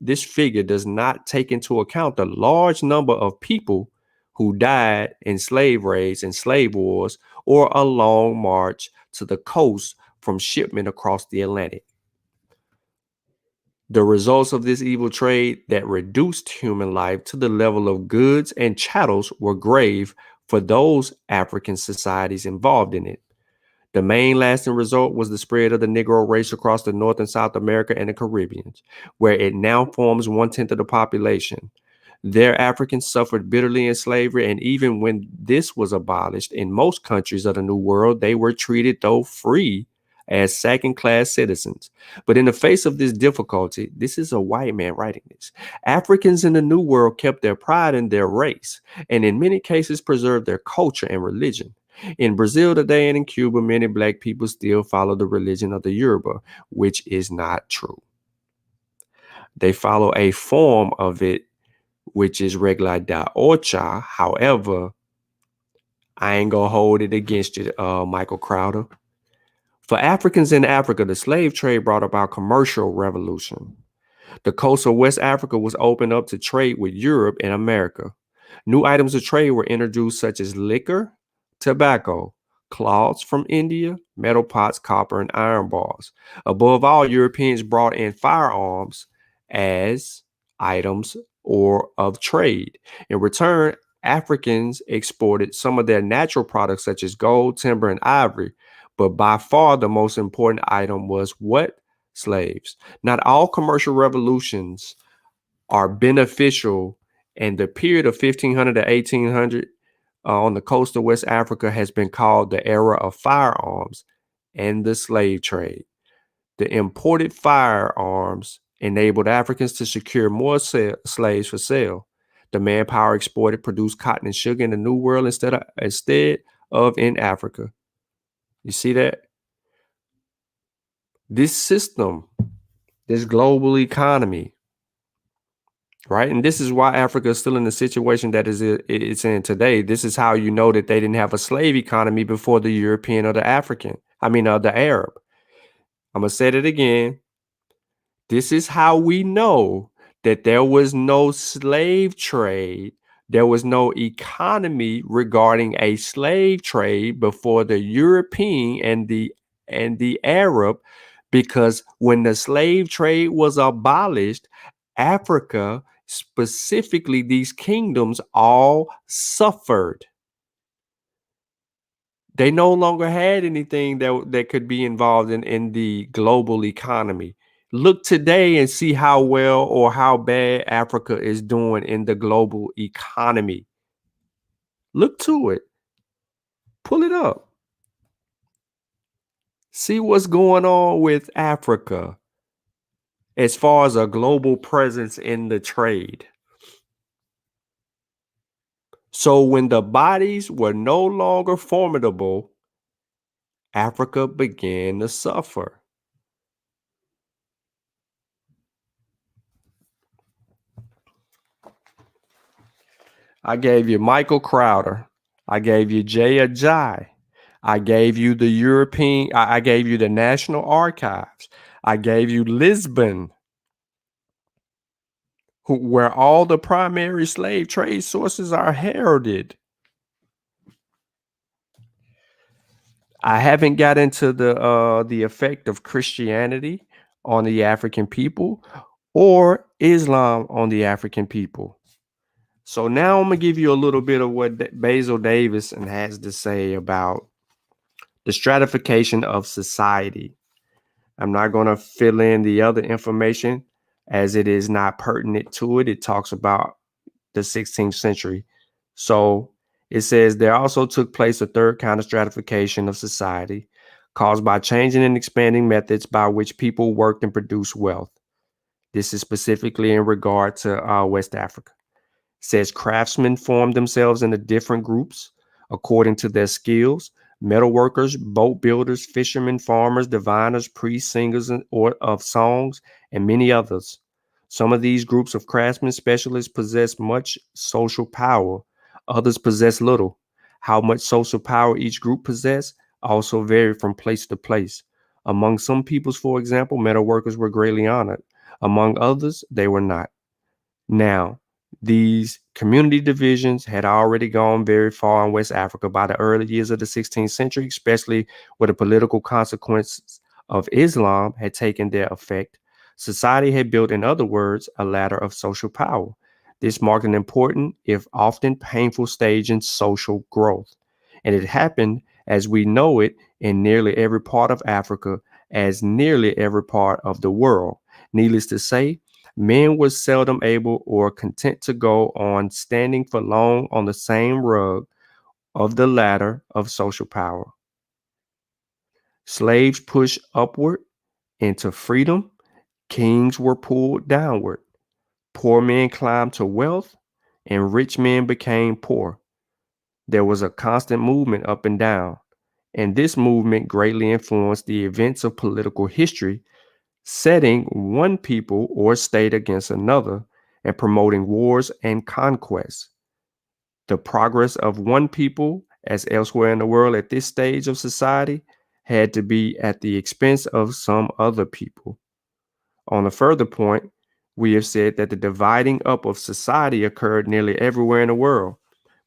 this figure does not take into account the large number of people who died in slave raids and slave wars, or a long march to the coast from shipment across the Atlantic. The results of this evil trade that reduced human life to the level of goods and chattels were grave for those African societies involved in it. The main lasting result was the spread of the Negro race across the North and South America and the Caribbean, where it now forms 1/10 of the population. Their Africans suffered bitterly in slavery, and even when this was abolished in most countries of the New World, they were treated, though free, as second-class citizens. But in the face of this difficulty, this is a white man writing this, Africans in the New World kept their pride in their race, and in many cases preserved their culture and religion. In Brazil today and in Cuba, many black people still follow the religion of the Yoruba, which is not true. They follow a form of it, which is Regla da Ocha. However, I ain't gonna hold it against you, Michael Crowder. For Africans in Africa, the slave trade brought about commercial revolution. The coast of West Africa was opened up to trade with Europe and America. New items of trade were introduced, such as liquor, tobacco, cloths from India, metal pots, copper, and iron bars. Above all, Europeans brought in firearms as items or of trade. In return, Africans exported some of their natural products, such as gold, timber, and ivory. But by far the most important item was what? Slaves. Not all commercial revolutions are beneficial, and the period of 1500 to 1800 on the coast of West Africa has been called the era of firearms and the slave trade. The imported firearms enabled Africans to secure more slaves for sale. The manpower exported produced cotton and sugar in the New World instead of in Africa. You see that? This system, this global economy, right? And this is why Africa is still in the situation that it's in today. This is how you know that they didn't have a slave economy before the European or the the Arab. I'm going to say it again. This is how we know that there was no slave trade. There was no economy regarding a slave trade before the European and the Arab, because when the slave trade was abolished, Africa, specifically these kingdoms, all suffered. They no longer had anything that could be involved in the global economy. Look today and see how well or how bad Africa is doing in the global economy. Look to it. Pull it up. See what's going on with Africa as far as a global presence in the trade. So when the bodies were no longer formidable, Africa began to suffer. I gave you Michael Crowder. I gave you Jay Ajayi. I gave you the I gave you the National Archives. I gave you Lisbon, where all the primary slave trade sources are heralded. I haven't got into the effect of Christianity on the African people or Islam on the African people. So now I'm gonna give you a little bit of what Basil Davidson has to say about the stratification of society. I'm not gonna fill in the other information as it is not pertinent to it. It talks about the 16th century. So it says there also took place a third kind of stratification of society caused by changing and expanding methods by which people worked and produced wealth. This is specifically in regard to West Africa. It says craftsmen formed themselves into different groups according to their skills. Metal workers, boat builders, fishermen, farmers, diviners, priests, singers of songs, and many others. Some of these groups of craftsmen specialists possess much social power. Others possess little. How much social power each group possessed also varied from place to place. Among some peoples, for example, metal workers were greatly honored. Among others, they were not. Now, these community divisions had already gone very far in West Africa by the early years of the 16th century, especially where the political consequences of Islam had taken their effect. Society had built, in other words, a ladder of social power. This marked an important, if often painful, stage in social growth. And it happened as we know it in nearly every part of Africa, as nearly every part of the world. Needless to say, Men were seldom able or content to go on standing for long on the same rug of the ladder of social power. Slaves pushed upward into freedom, kings were pulled downward. Poor men climbed to wealth, and rich men became poor. There was a constant movement up and down, and this movement greatly influenced the events of political history, setting one people or state against another and promoting wars and conquests. The progress of one people, as elsewhere in the world at this stage of society, had to be at the expense of some other people. On a further point, we have said that the dividing up of society occurred nearly everywhere in the world,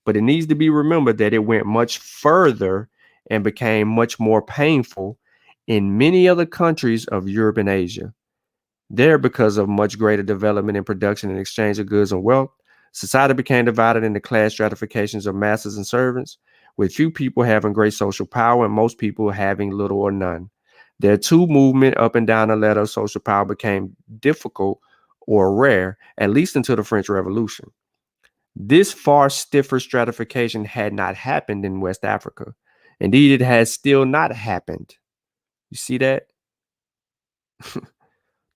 but it needs to be remembered that it went much further and became much more painful in many other countries of Europe and Asia. There, because of much greater development in production and exchange of goods and wealth, society became divided into class stratifications of masters and servants, with few people having great social power and most people having little or none. Their two movement up and down the ladder of social power became difficult or rare, at least until the French Revolution. This far stiffer stratification had not happened in West Africa. Indeed, it has still not happened. You see that?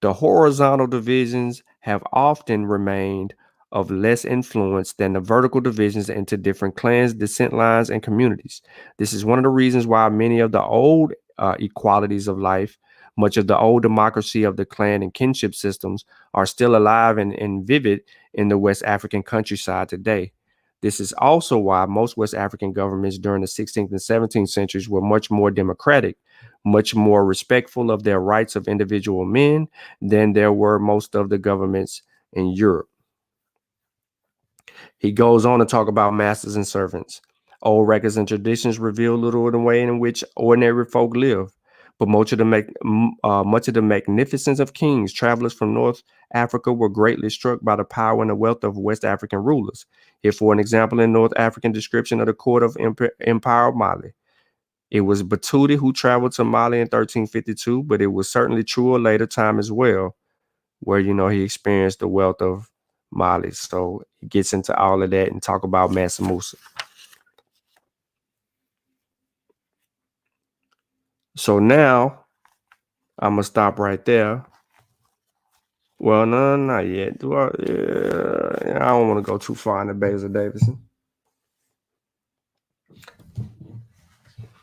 The horizontal divisions have often remained of less influence than the vertical divisions into different clans, descent lines, and communities. This is one of the reasons why many of the old equalities of life, much of the old democracy of the clan and kinship systems, are still alive and vivid in the West African countryside today. This is also why most West African governments during the 16th and 17th centuries were much more democratic, much more respectful of their rights of individual men than there were most of the governments in Europe. He goes on to talk about masters and servants. Old records and traditions reveal little of the way in which ordinary folk live, but much of the magnificence of kings. Travelers from North Africa were greatly struck by the power and the wealth of West African rulers. Here, for an example, in North African description of the court of Empire of Mali. It was Batuta who traveled to Mali in 1352, but it was certainly true a later time as well, where, he experienced the wealth of Mali. So he gets into all of that and talk about Mansa Musa. So now I'm going to stop right there. Well, no, not yet. I don't want to go too far into Basil Davidson.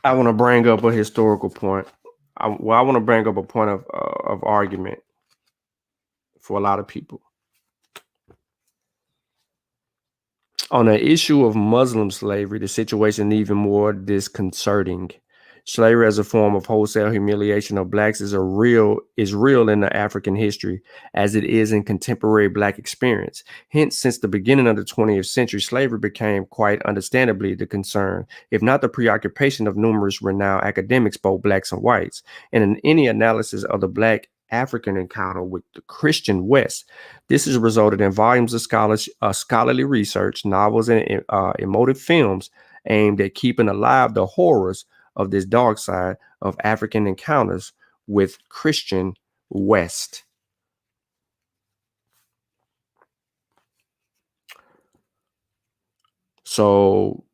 I want to bring up a historical point. I want to bring up a point of argument for a lot of people. On the issue of Muslim slavery, the situation is even more disconcerting. Slavery as a form of wholesale humiliation of blacks is real in the African history as it is in contemporary black experience. Hence, since the beginning of the 20th century, slavery became quite understandably the concern, if not the preoccupation of numerous renowned academics, both blacks and whites. And in any analysis of the black African encounter with the Christian West, this has resulted in volumes of scholarly research, novels, and emotive films aimed at keeping alive the horrors of this dark side of African encounters with Christian West. So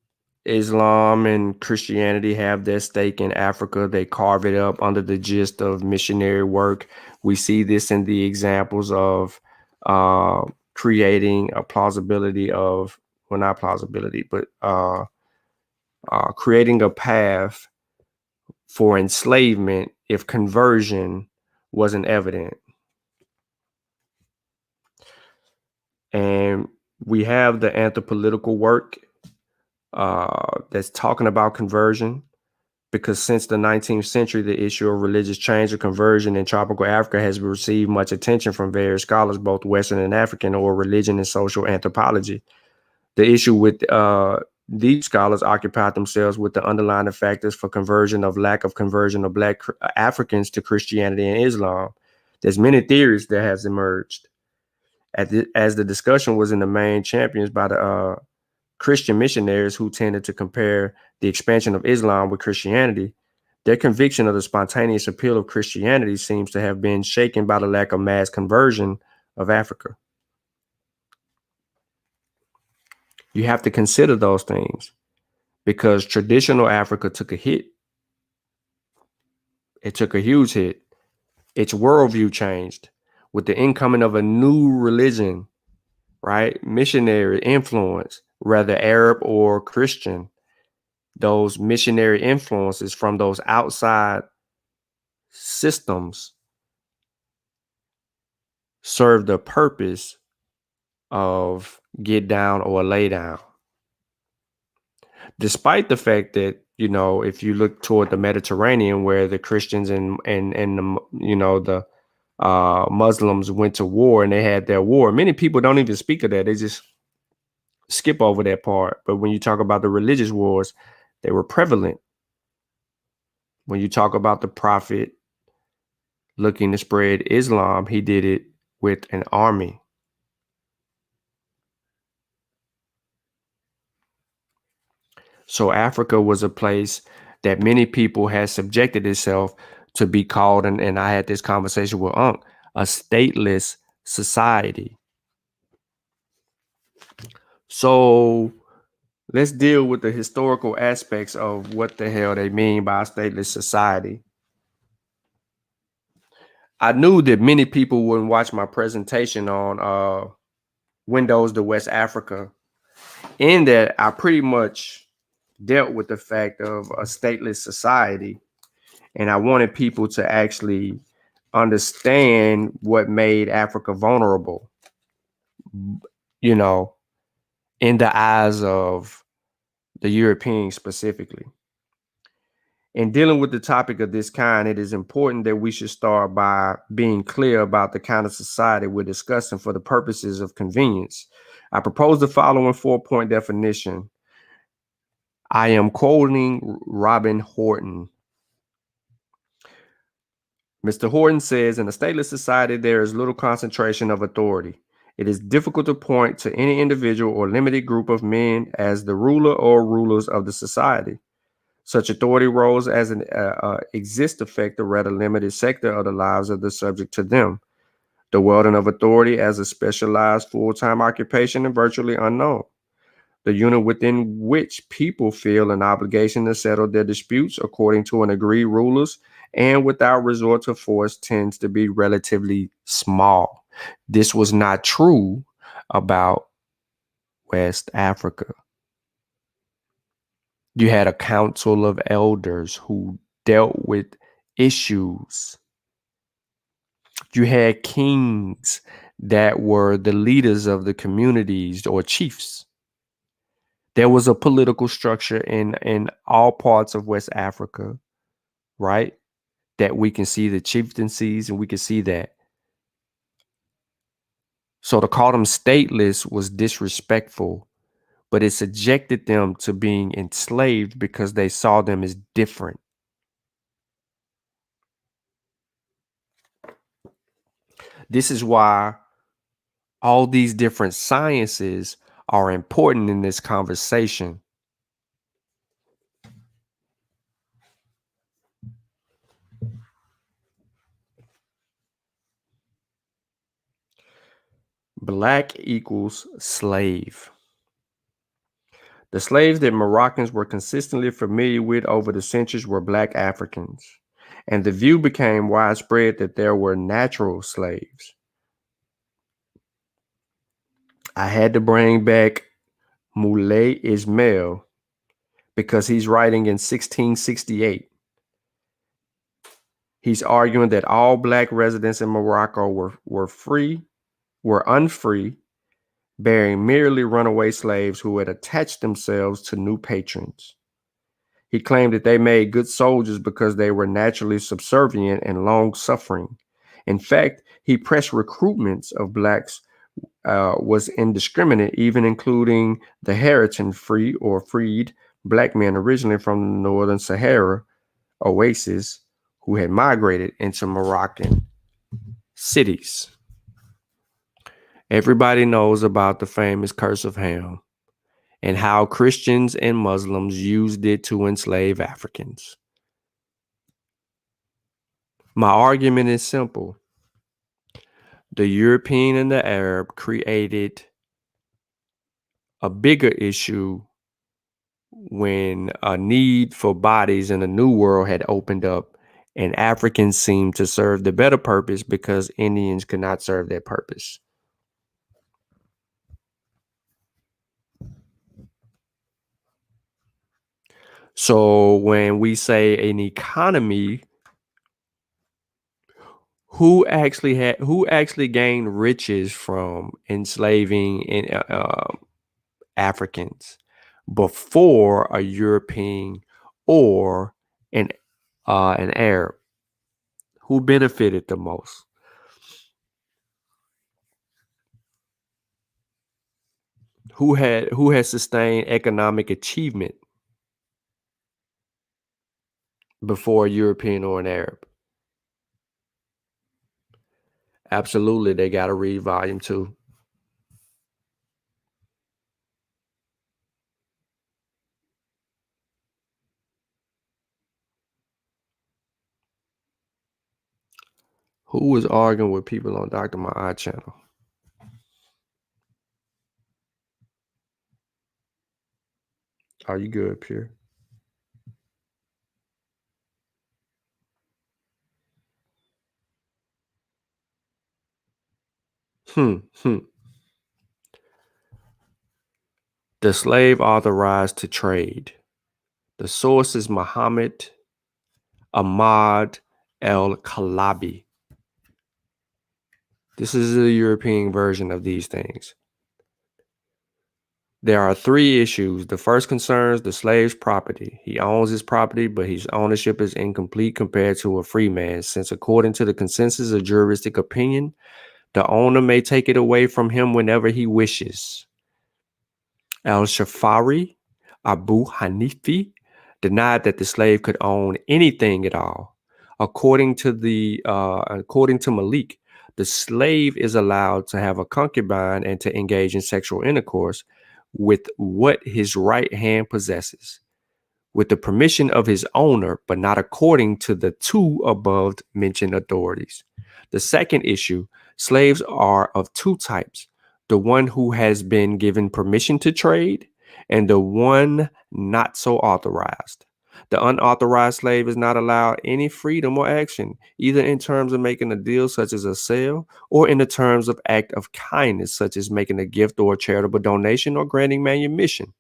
Islam and Christianity have their stake in Africa. They carve it up under the gist of missionary work. We see this in the examples of creating a plausibility of, well, not plausibility, but creating a path for enslavement if conversion wasn't evident. And we have the anthropolitical work that's talking about conversion, because since the 19th century, the issue of religious change or conversion in tropical Africa has received much attention from various scholars, both Western and African, or religion and social anthropology. The issue with these scholars occupied themselves with the underlying factors for lack of conversion of black Africans to Christianity and Islam. There's many theories that has emerged. As the discussion was in the main champions by the Christian missionaries who tended to compare the expansion of Islam with Christianity, their conviction of the spontaneous appeal of Christianity seems to have been shaken by the lack of mass conversion of Africa. You have to consider those things because traditional Africa took a hit. It took a huge hit. Its worldview changed with the incoming of a new religion, right? Missionary influence, whether Arab or Christian. Those missionary influences from those outside systems serve the purpose of get down or lay down. Despite the fact that, if you look toward the Mediterranean where the Christians and the Muslims went to war and they had their war, many people don't even speak of that. They just skip over that part. But when you talk about the religious wars, they were prevalent. When you talk about the prophet looking to spread Islam, he did it with an army. So Africa was a place that many people had subjected itself to be called, and I had this conversation with Unc, a stateless society. So let's deal with the historical aspects of what the hell they mean by a stateless society. I knew that many people wouldn't watch my presentation on Windows to West Africa, in that I pretty much dealt with the fact of a stateless society. And I wanted people to actually understand what made Africa vulnerable, in the eyes of the Europeans specifically. In dealing with the topic of this kind, it is important that we should start by being clear about the kind of society we're discussing for the purposes of convenience. I propose the following 4-point definition. I am quoting Robin Horton. Mr. Horton says, in a stateless society, there is little concentration of authority. It is difficult to point to any individual or limited group of men as the ruler or rulers of the society. Such authority roles as an exist affect a rather limited sector of the lives of the subject to them. The wielding of authority as a specialized full-time occupation and virtually unknown. The unit within which people feel an obligation to settle their disputes according to an agreed rulers and without resort to force tends to be relatively small. This was not true about West Africa. You had a council of elders who dealt with issues. You had kings that were the leaders of the communities or chiefs. There was a political structure in all parts of West Africa, right? That we can see the chieftaincies and we can see that. So to call them stateless was disrespectful, but it subjected them to being enslaved because they saw them as different. This is why all these different sciences are important in this conversation. Black equals slave. The slaves that Moroccans were consistently familiar with over the centuries were Black Africans, and the view became widespread that there were natural slaves. I had to bring back Moulay Ismail because he's writing in 1668. He's arguing that all Black residents in Morocco were unfree, bearing merely runaway slaves who had attached themselves to new patrons. He claimed that they made good soldiers because they were naturally subservient and long-suffering. In fact, he pressed recruitments of Blacks was indiscriminate, even including the Haritan freed Black men originally from the Northern Sahara oasis who had migrated into Moroccan cities. Everybody knows about the famous Curse of Ham and how Christians and Muslims used it to enslave Africans. My argument is simple. The European and the Arab created a bigger issue when a need for bodies in the New World had opened up, and Africans seemed to serve the better purpose because Indians could not serve that purpose. So when we say an economy, who actually gained riches from enslaving Africans before a European or an Arab? Who benefited the most? Who had sustained economic achievement before a European or an Arab? Absolutely, they got to read volume 2. Who was arguing with people on Dr. Ma'at channel? Are you good, Pierre? The slave authorized to trade. The source is Muhammad Ahmad al-Kalabi. This is the European version of these things. There are 3 issues. The first concerns the slave's property. He owns his property, but his ownership is incomplete compared to a free man, since according to the consensus of juristic opinion, the owner may take it away from him whenever he wishes. Al-Shafari Abu Hanifi denied that the slave could own anything at all. According to Malik, the slave is allowed to have a concubine and to engage in sexual intercourse with what his right hand possesses, with the permission of his owner, but not according to the 2 above mentioned authorities. The second issue, slaves are of 2 types: the one who has been given permission to trade and the one not so authorized. The unauthorized slave is not allowed any freedom or action, either in terms of making a deal such as a sale or in the terms of act of kindness, such as making a gift or a charitable donation or granting manumission.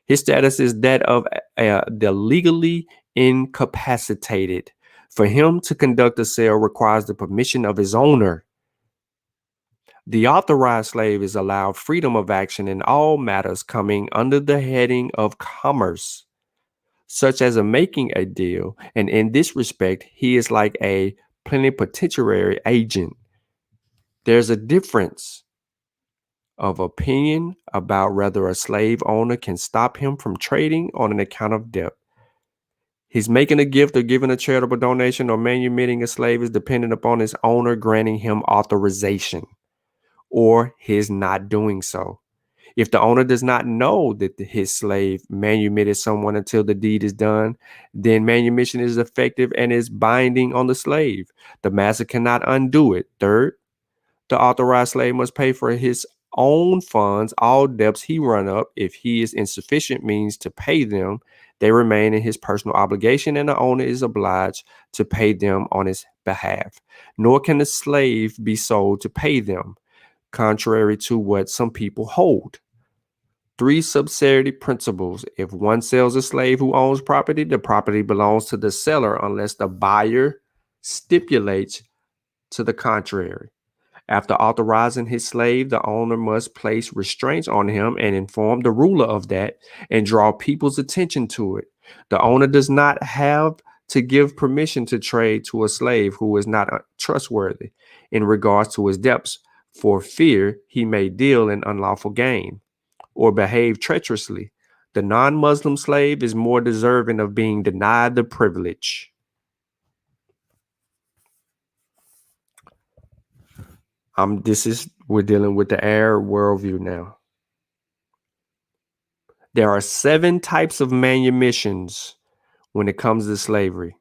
His status is that of the legally incapacitated. For him to conduct a sale requires the permission of his owner. The authorized slave is allowed freedom of action in all matters coming under the heading of commerce, such as making a deal, and in this respect, he is like a plenipotentiary agent. There's a difference of opinion about whether a slave owner can stop him from trading on an account of debt. His making a gift or giving a charitable donation or manumitting a slave is dependent upon his owner granting him authorization or his not doing so. If the owner does not know that his slave manumitted someone until the deed is done, then manumission is effective and is binding on the slave. The master cannot undo it. Third, the authorized slave must pay for his own funds all debts he run up. If he is insufficient means to pay them, they remain in his personal obligation, and the owner is obliged to pay them on his behalf. Nor can the slave be sold to pay them, contrary to what some people hold. 3 subsidiary principles. If one sells a slave who owns property, the property belongs to the seller unless the buyer stipulates to the contrary. After authorizing his slave, the owner must place restraints on him and inform the ruler of that and draw people's attention to it. The owner does not have to give permission to trade to a slave who is not trustworthy in regards to his debts, for fear he may deal in unlawful gain or behave treacherously. The non-Muslim slave is more deserving of being denied the privilege. We're dealing with the Arab worldview now. There are 7 types of manumissions when it comes to slavery.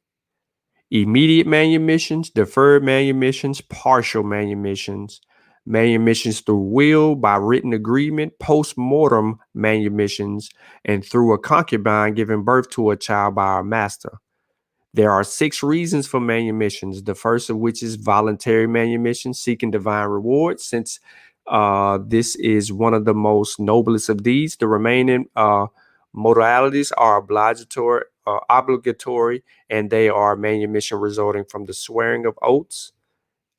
immediate manumissions, deferred manumissions, partial manumissions, manumissions through will by written agreement, post-mortem manumissions, and through a concubine giving birth to a child by a master. There are 6 reasons for manumissions, the first of which is voluntary manumission, seeking divine reward. Since this is one of the most noblest of these, the remaining modalities are obligatory, and they are manumission resulting from the swearing of oaths,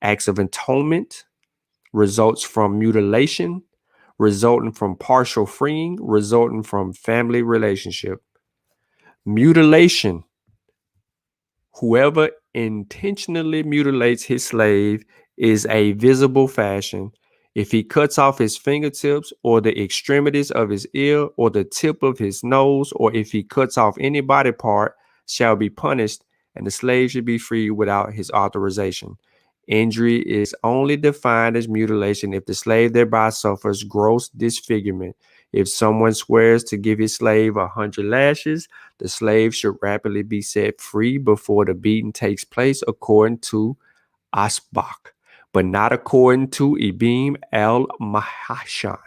acts of atonement, results from mutilation, resulting from partial freeing, resulting from family relationship. Mutilation. Whoever intentionally mutilates his slave is a visible fashion. If he cuts off his fingertips or the extremities of his ear or the tip of his nose, or if he cuts off any body part, shall be punished, and the slave should be freed without his authorization. Injury is only defined as mutilation if the slave thereby suffers gross disfigurement. If someone swears to give his slave 100 lashes, the slave should rapidly be set free before the beating takes place, according to Asbach, but not according to Ibn al-Mahashan.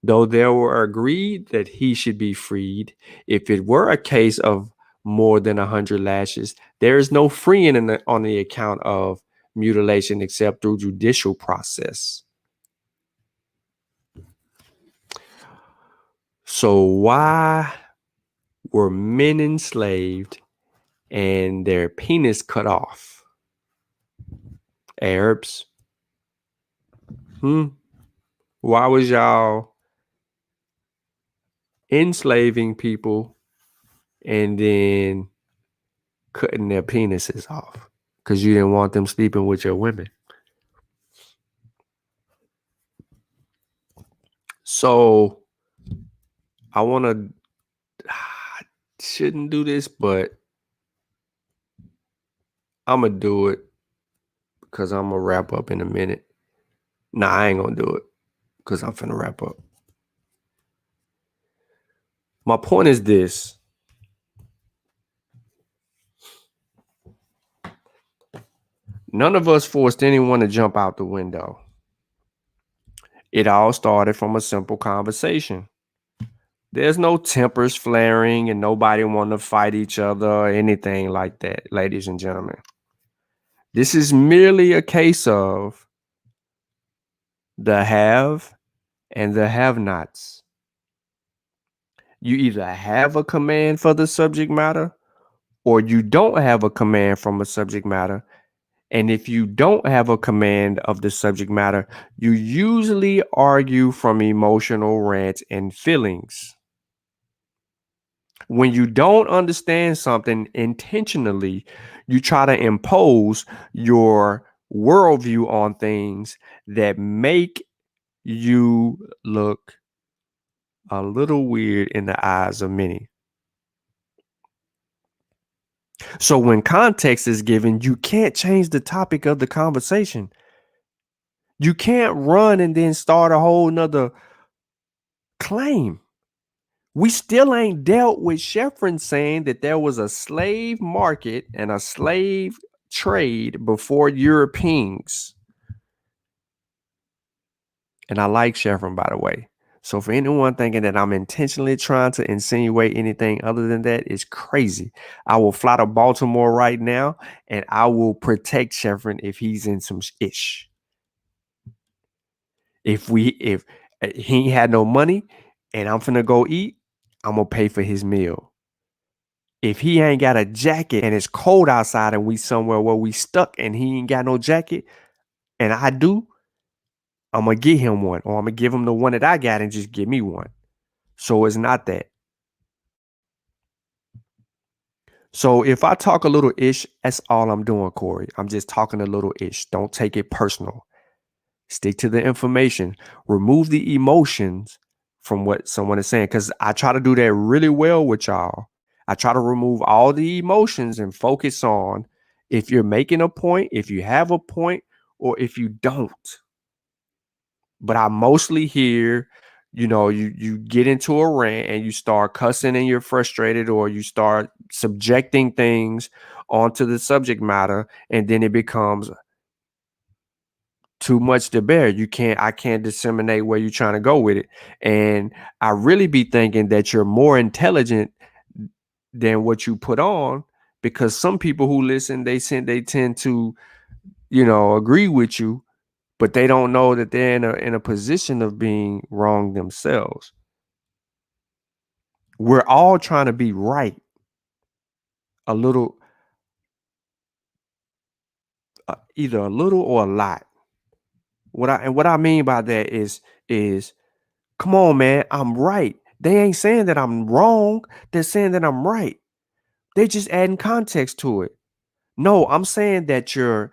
Though they were agreed that he should be freed, if it were a case of more than 100 lashes, there is no freeing on the account of mutilation except through judicial process. So why were men enslaved and their penis cut off? Arabs. Why was y'all enslaving people and then cutting their penises off? Because you didn't want them sleeping with your women. So I want to, shouldn't do this, but I'm going to do it because I'm going to wrap up in a minute. Nah, I ain't going to do it because I'm finna wrap up. My point is this. None of us forced anyone to jump out the window. It all started from a simple conversation. There's no tempers flaring and nobody wanting to fight each other or anything like that, ladies and gentlemen. This is merely a case of the have and the have-nots. You either have a command for the subject matter or you don't have a command from a subject matter. And if you don't have a command of the subject matter, you usually argue from emotional rants and feelings. When you don't understand something intentionally, you try to impose your worldview on things that make you look a little weird in the eyes of many. So when context is given, you can't change the topic of the conversation. You can't run and then start a whole nother claim. We still ain't dealt with Sheffrin saying that there was a slave market and a slave trade before Europeans. And I like Sheffrin, by the way. So for anyone thinking that I'm intentionally trying to insinuate anything other than that is crazy. I will fly to Baltimore right now and I will protect Sheffrin if he's in some ish. If he ain't had no money and I'm finna go eat, I'm gonna pay for his meal. If he ain't got a jacket and it's cold outside and we somewhere where we stuck and he ain't got no jacket and I do, I'm gonna get him one, or I'm gonna give him the one that I got and just give me one. So it's not that. So if I talk a little ish, that's all I'm doing, Corey. I'm just talking a little ish. Don't take it personal. Stick to the information. Remove the emotions from what someone is saying, because I try to do that really well with y'all. I try to remove all the emotions and focus on if you're making a point, if you have a point, or if you don't. But I mostly hear, you get into a rant and you start cussing and you're frustrated, or you start subjecting things onto the subject matter, and then it becomes too much to bear. I can't disseminate where you're trying to go with it. And I really be thinking that you're more intelligent than what you put on, because some people who listen, they tend to, agree with you, but they don't know that they're in a position of being wrong themselves. We're all trying to be right a little, either a little or a lot. What I mean by that is come on, man, I'm right. They ain't saying that I'm wrong. They're saying that I'm right. They're just adding context to it. No, I'm saying that you're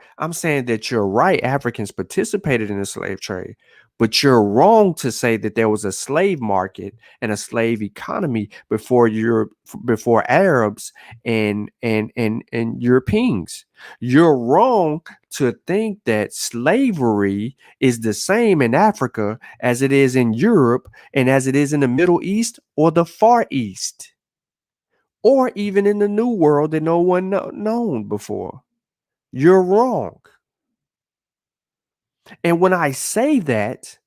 right. Africans participated in the slave trade, but you're wrong to say that there was a slave market and a slave economy before Arabs and Europeans. You're wrong to think that slavery is the same in Africa as it is in Europe and as it is in the Middle East or the Far East, or even in the New World that no one known before. You're wrong. And when I say that,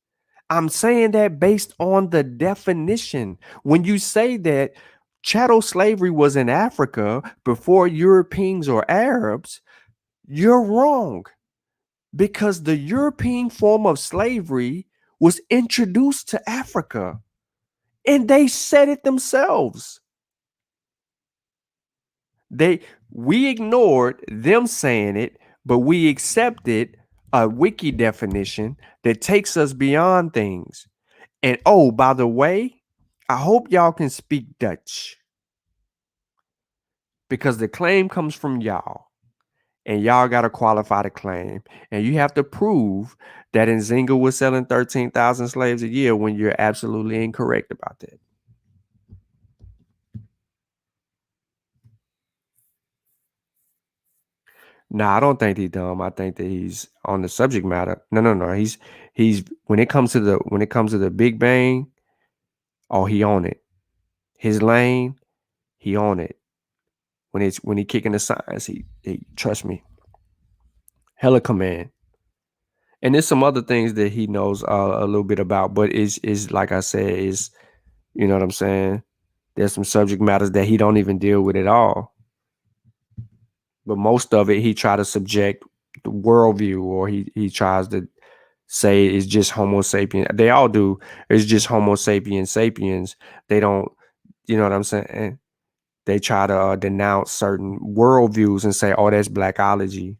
I'm saying that based on the definition. When you say that chattel slavery was in Africa before Europeans or Arabs, you're wrong, because the European form of slavery was introduced to Africa, and they said it themselves. We ignored them saying it, but we accepted a wiki definition that takes us beyond things. And oh, by the way, I hope y'all can speak Dutch, because the claim comes from y'all, and y'all got to qualify the claim. And you have to prove that Nzinga was selling 13,000 slaves a year when you're absolutely incorrect about that. No, I don't think he's dumb. I think that he's on the subject matter. No. He's when it comes to the Big Bang, oh, he on it. His lane, he on it. When he kicking the signs, he trust me. Hella command. And there's some other things that he knows a little bit about, but is like I said, is, you know what I'm saying? There's some subject matters that he don't even deal with at all. But most of it, he try to subject the worldview, or he tries to say it's just Homo sapien. They all do. It's just Homo sapien sapiens. They don't, you know what I'm saying? They try to denounce certain worldviews and say, oh, that's blackology.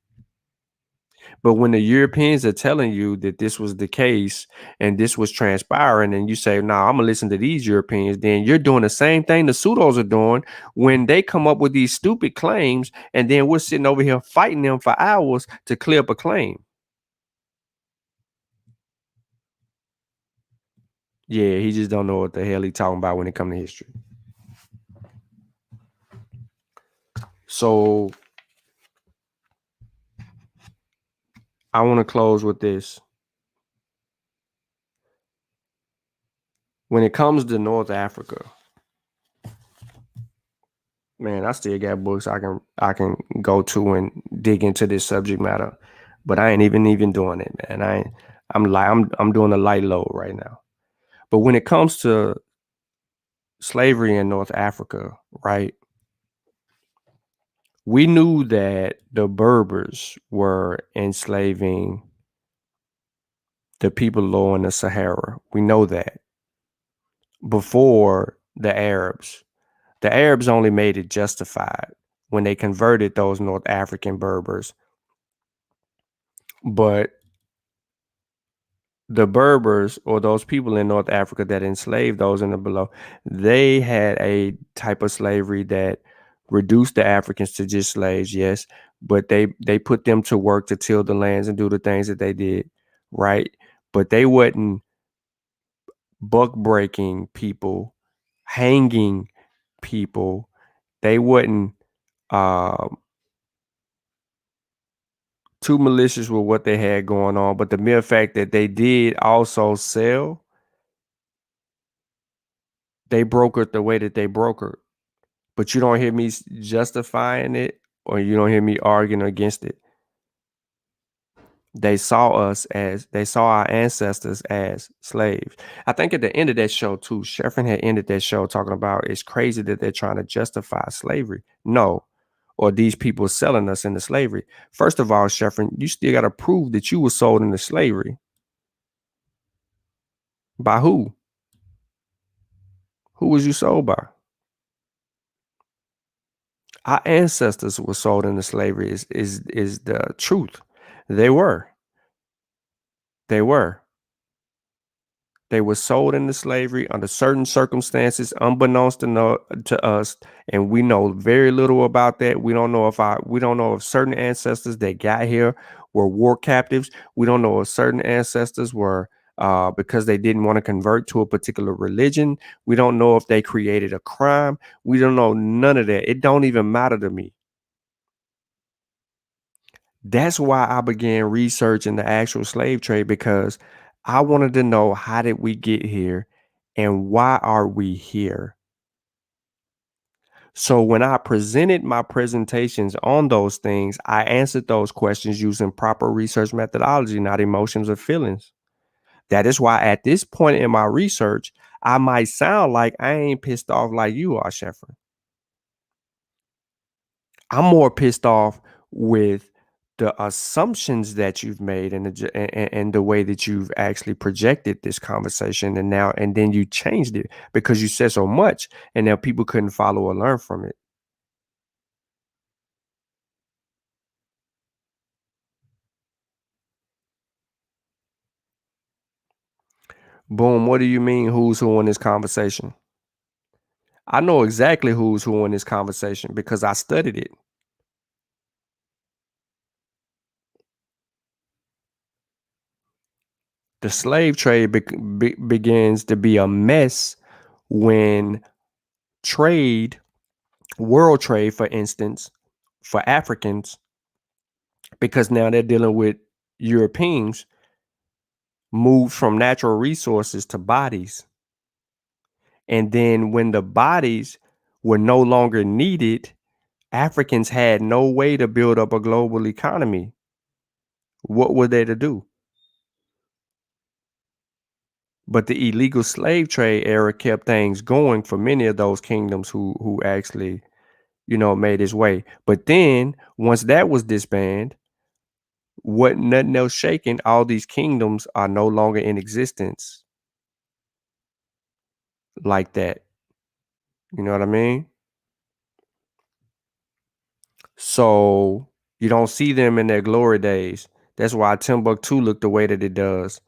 But when the Europeans are telling you that this was the case and this was transpiring, and you say, nah, I'm gonna listen to these Europeans, then you're doing the same thing the pseudos are doing when they come up with these stupid claims, and then we're sitting over here fighting them for hours to clear up a claim. Yeah, he just don't know what the hell he talking about when it comes to history. So I want to close with this. When it comes to North Africa, man, I still got books I can go to and dig into this subject matter, but I ain't even doing it, man. I'm doing a light load right now. But when it comes to slavery in North Africa, right? We knew that the Berbers were enslaving the people low in the Sahara. We know that before the Arabs. The Arabs only made it justified when they converted those North African Berbers. But the Berbers, or those people in North Africa that enslaved those in the below, they had a type of slavery that reduced the Africans to just slaves, yes, but they put them to work to till the lands and do the things that they did, right? But they wasn't buck breaking people, hanging people. They wasn't too malicious with what they had going on. But the mere fact that they did also sell, they brokered the way that they brokered. But you don't hear me justifying it or you don't hear me arguing against it. They saw our ancestors as slaves. I think at the end of that show too, Sheffrin had ended that show talking about it's crazy that they're trying to justify slavery. No, or these people selling us into slavery. First of all, Sheffrin, you still got to prove that you were sold into slavery. By who? Who was you sold by? Our ancestors were sold into slavery is the truth. They were. They were. They were sold into slavery under certain circumstances, unbeknownst to us, and we know very little about that. We don't know if certain ancestors that got here were war captives. We don't know if certain ancestors were because they didn't want to convert to a particular religion. We don't know if they created a crime. We don't know none of that. It don't even matter to me. That's why I began researching the actual slave trade, because I wanted to know, how did we get here and why are we here? So when I presented my presentations on those things, I answered those questions using proper research methodology, not emotions or feelings. That is why at this point in my research, I might sound like I ain't pissed off like you are, Sheffrin. I'm more pissed off with the assumptions that you've made and the way that you've actually projected this conversation, and then you changed it because you said so much and now people couldn't follow or learn from it. Boom. What do you mean who's who in this conversation? I know exactly who's who in this conversation because I studied it. The slave trade begins to be a mess when trade, world trade, for instance, for Africans, because now they're dealing with Europeans, moved from natural resources to bodies. And then when the bodies were no longer needed, Africans had no way to build up a global economy. What were they to do? But the illegal slave trade era kept things going for many of those kingdoms who actually, made its way. But then once that was disbanded, wasn't nothing else shaking. All these kingdoms are no longer in existence like that. You know what I mean? So you don't see them in their glory days. That's why Timbuktu looked the way that it does.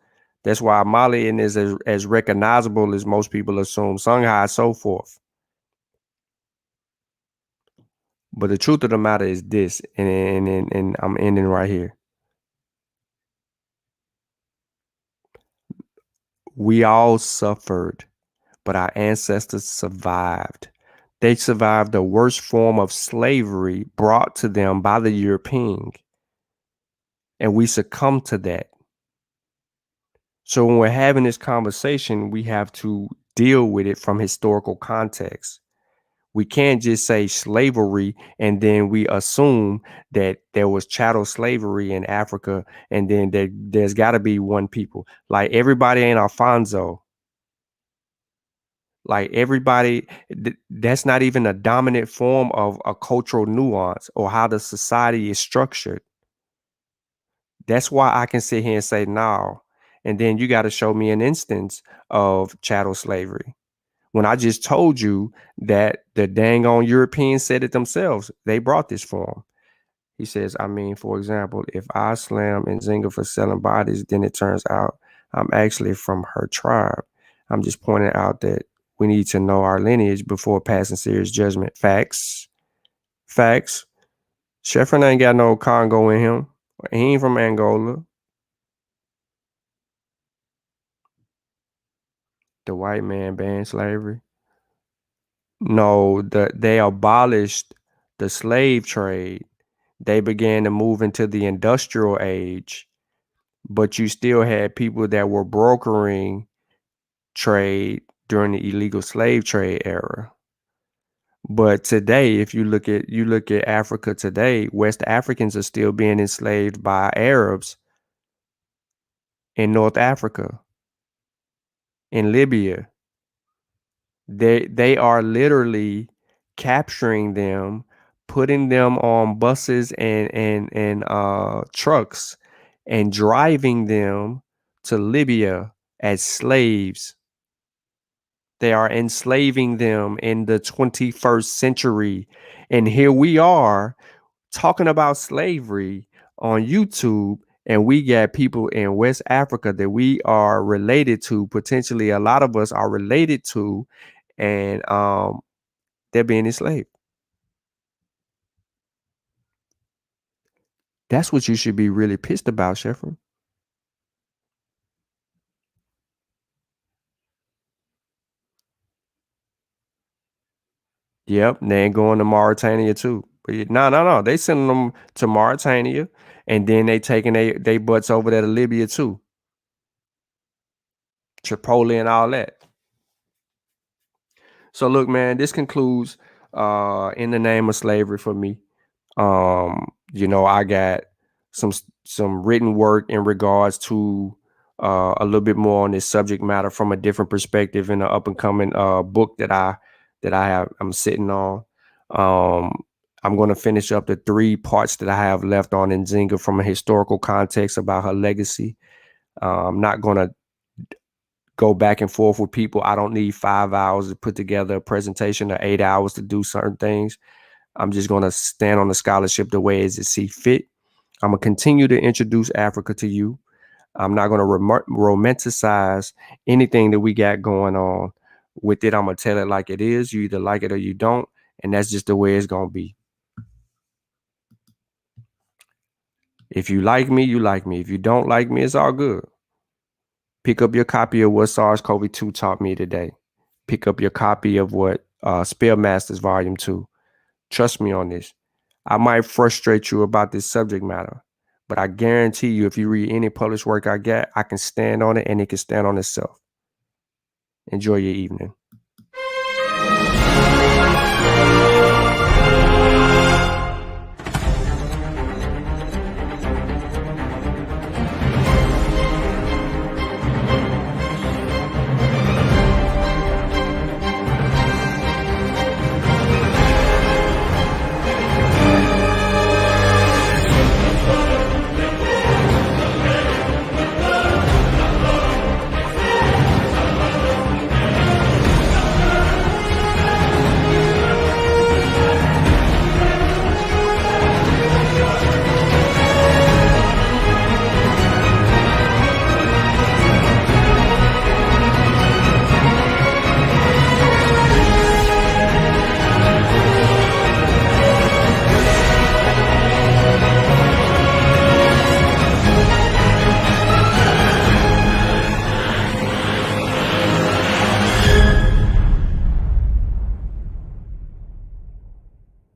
That's why Mali is as recognizable as most people assume. Songhai, so forth. But the truth of the matter is this, and I'm ending right here. We all suffered, but our ancestors survived. They survived the worst form of slavery brought to them by the European, and we succumbed to that. So when we're having this conversation, we have to deal with it from historical context. We can't just say slavery and then we assume that there was chattel slavery in Africa and then there's got to be one people. Like everybody ain't Alfonso. Like everybody, that's not even a dominant form of a cultural nuance or how the society is structured. That's why I can sit here and say no. And then you got to show me an instance of chattel slavery. When I just told you that the dang on Europeans said it themselves, they brought this form. He says, I mean, for example, if I slam Nzinga for selling bodies, then it turns out I'm actually from her tribe. I'm just pointing out that we need to know our lineage before passing serious judgment. Facts. Facts. Sheffrin ain't got no Congo in him. He ain't from Angola. The white man banned slavery. No, they abolished the slave trade. They began to move into the industrial age, but you still had people that were brokering trade during the illegal slave trade era. But today, if you look at Africa today, West Africans are still being enslaved by Arabs in North Africa, in Libya. They are literally capturing them, putting them on buses and trucks, and driving them to Libya as slaves. They are enslaving them in the 21st century. And here we are talking about slavery on YouTube, and we got people in West Africa that we are related to, potentially a lot of us are related to, and they're being enslaved. That's what you should be really pissed about, Sheffrin. Yep, they ain't going to Mauritania too. But no. They sending them to Mauritania, and then they taking they butts over there to Libya too. Tripoli and all that. So look, man, this concludes In the Name of Slavery for me. I got some written work in regards to a little bit more on this subject matter from a different perspective in an up and coming book that I'm sitting on. I'm going to finish up the 3 parts that I have left on Nzinga from a historical context about her legacy. I'm not going to go back and forth with people. I don't need 5 hours to put together a presentation or 8 hours to do certain things. I'm just going to stand on the scholarship the way as it see fit. I'm going to continue to introduce Africa to you. I'm not going to romanticize anything that we got going on with it. I'm going to tell it like it is. You either like it or you don't. And that's just the way it's going to be. If you like me, you like me. If you don't like me, it's all good. Pick up your copy of what SARS-CoV-2 taught me today. Pick up your copy of what Spellmasters Volume 2. Trust me on this. I might frustrate you about this subject matter, but I guarantee you, if you read any published work I get, I can stand on it and it can stand on itself. Enjoy your evening.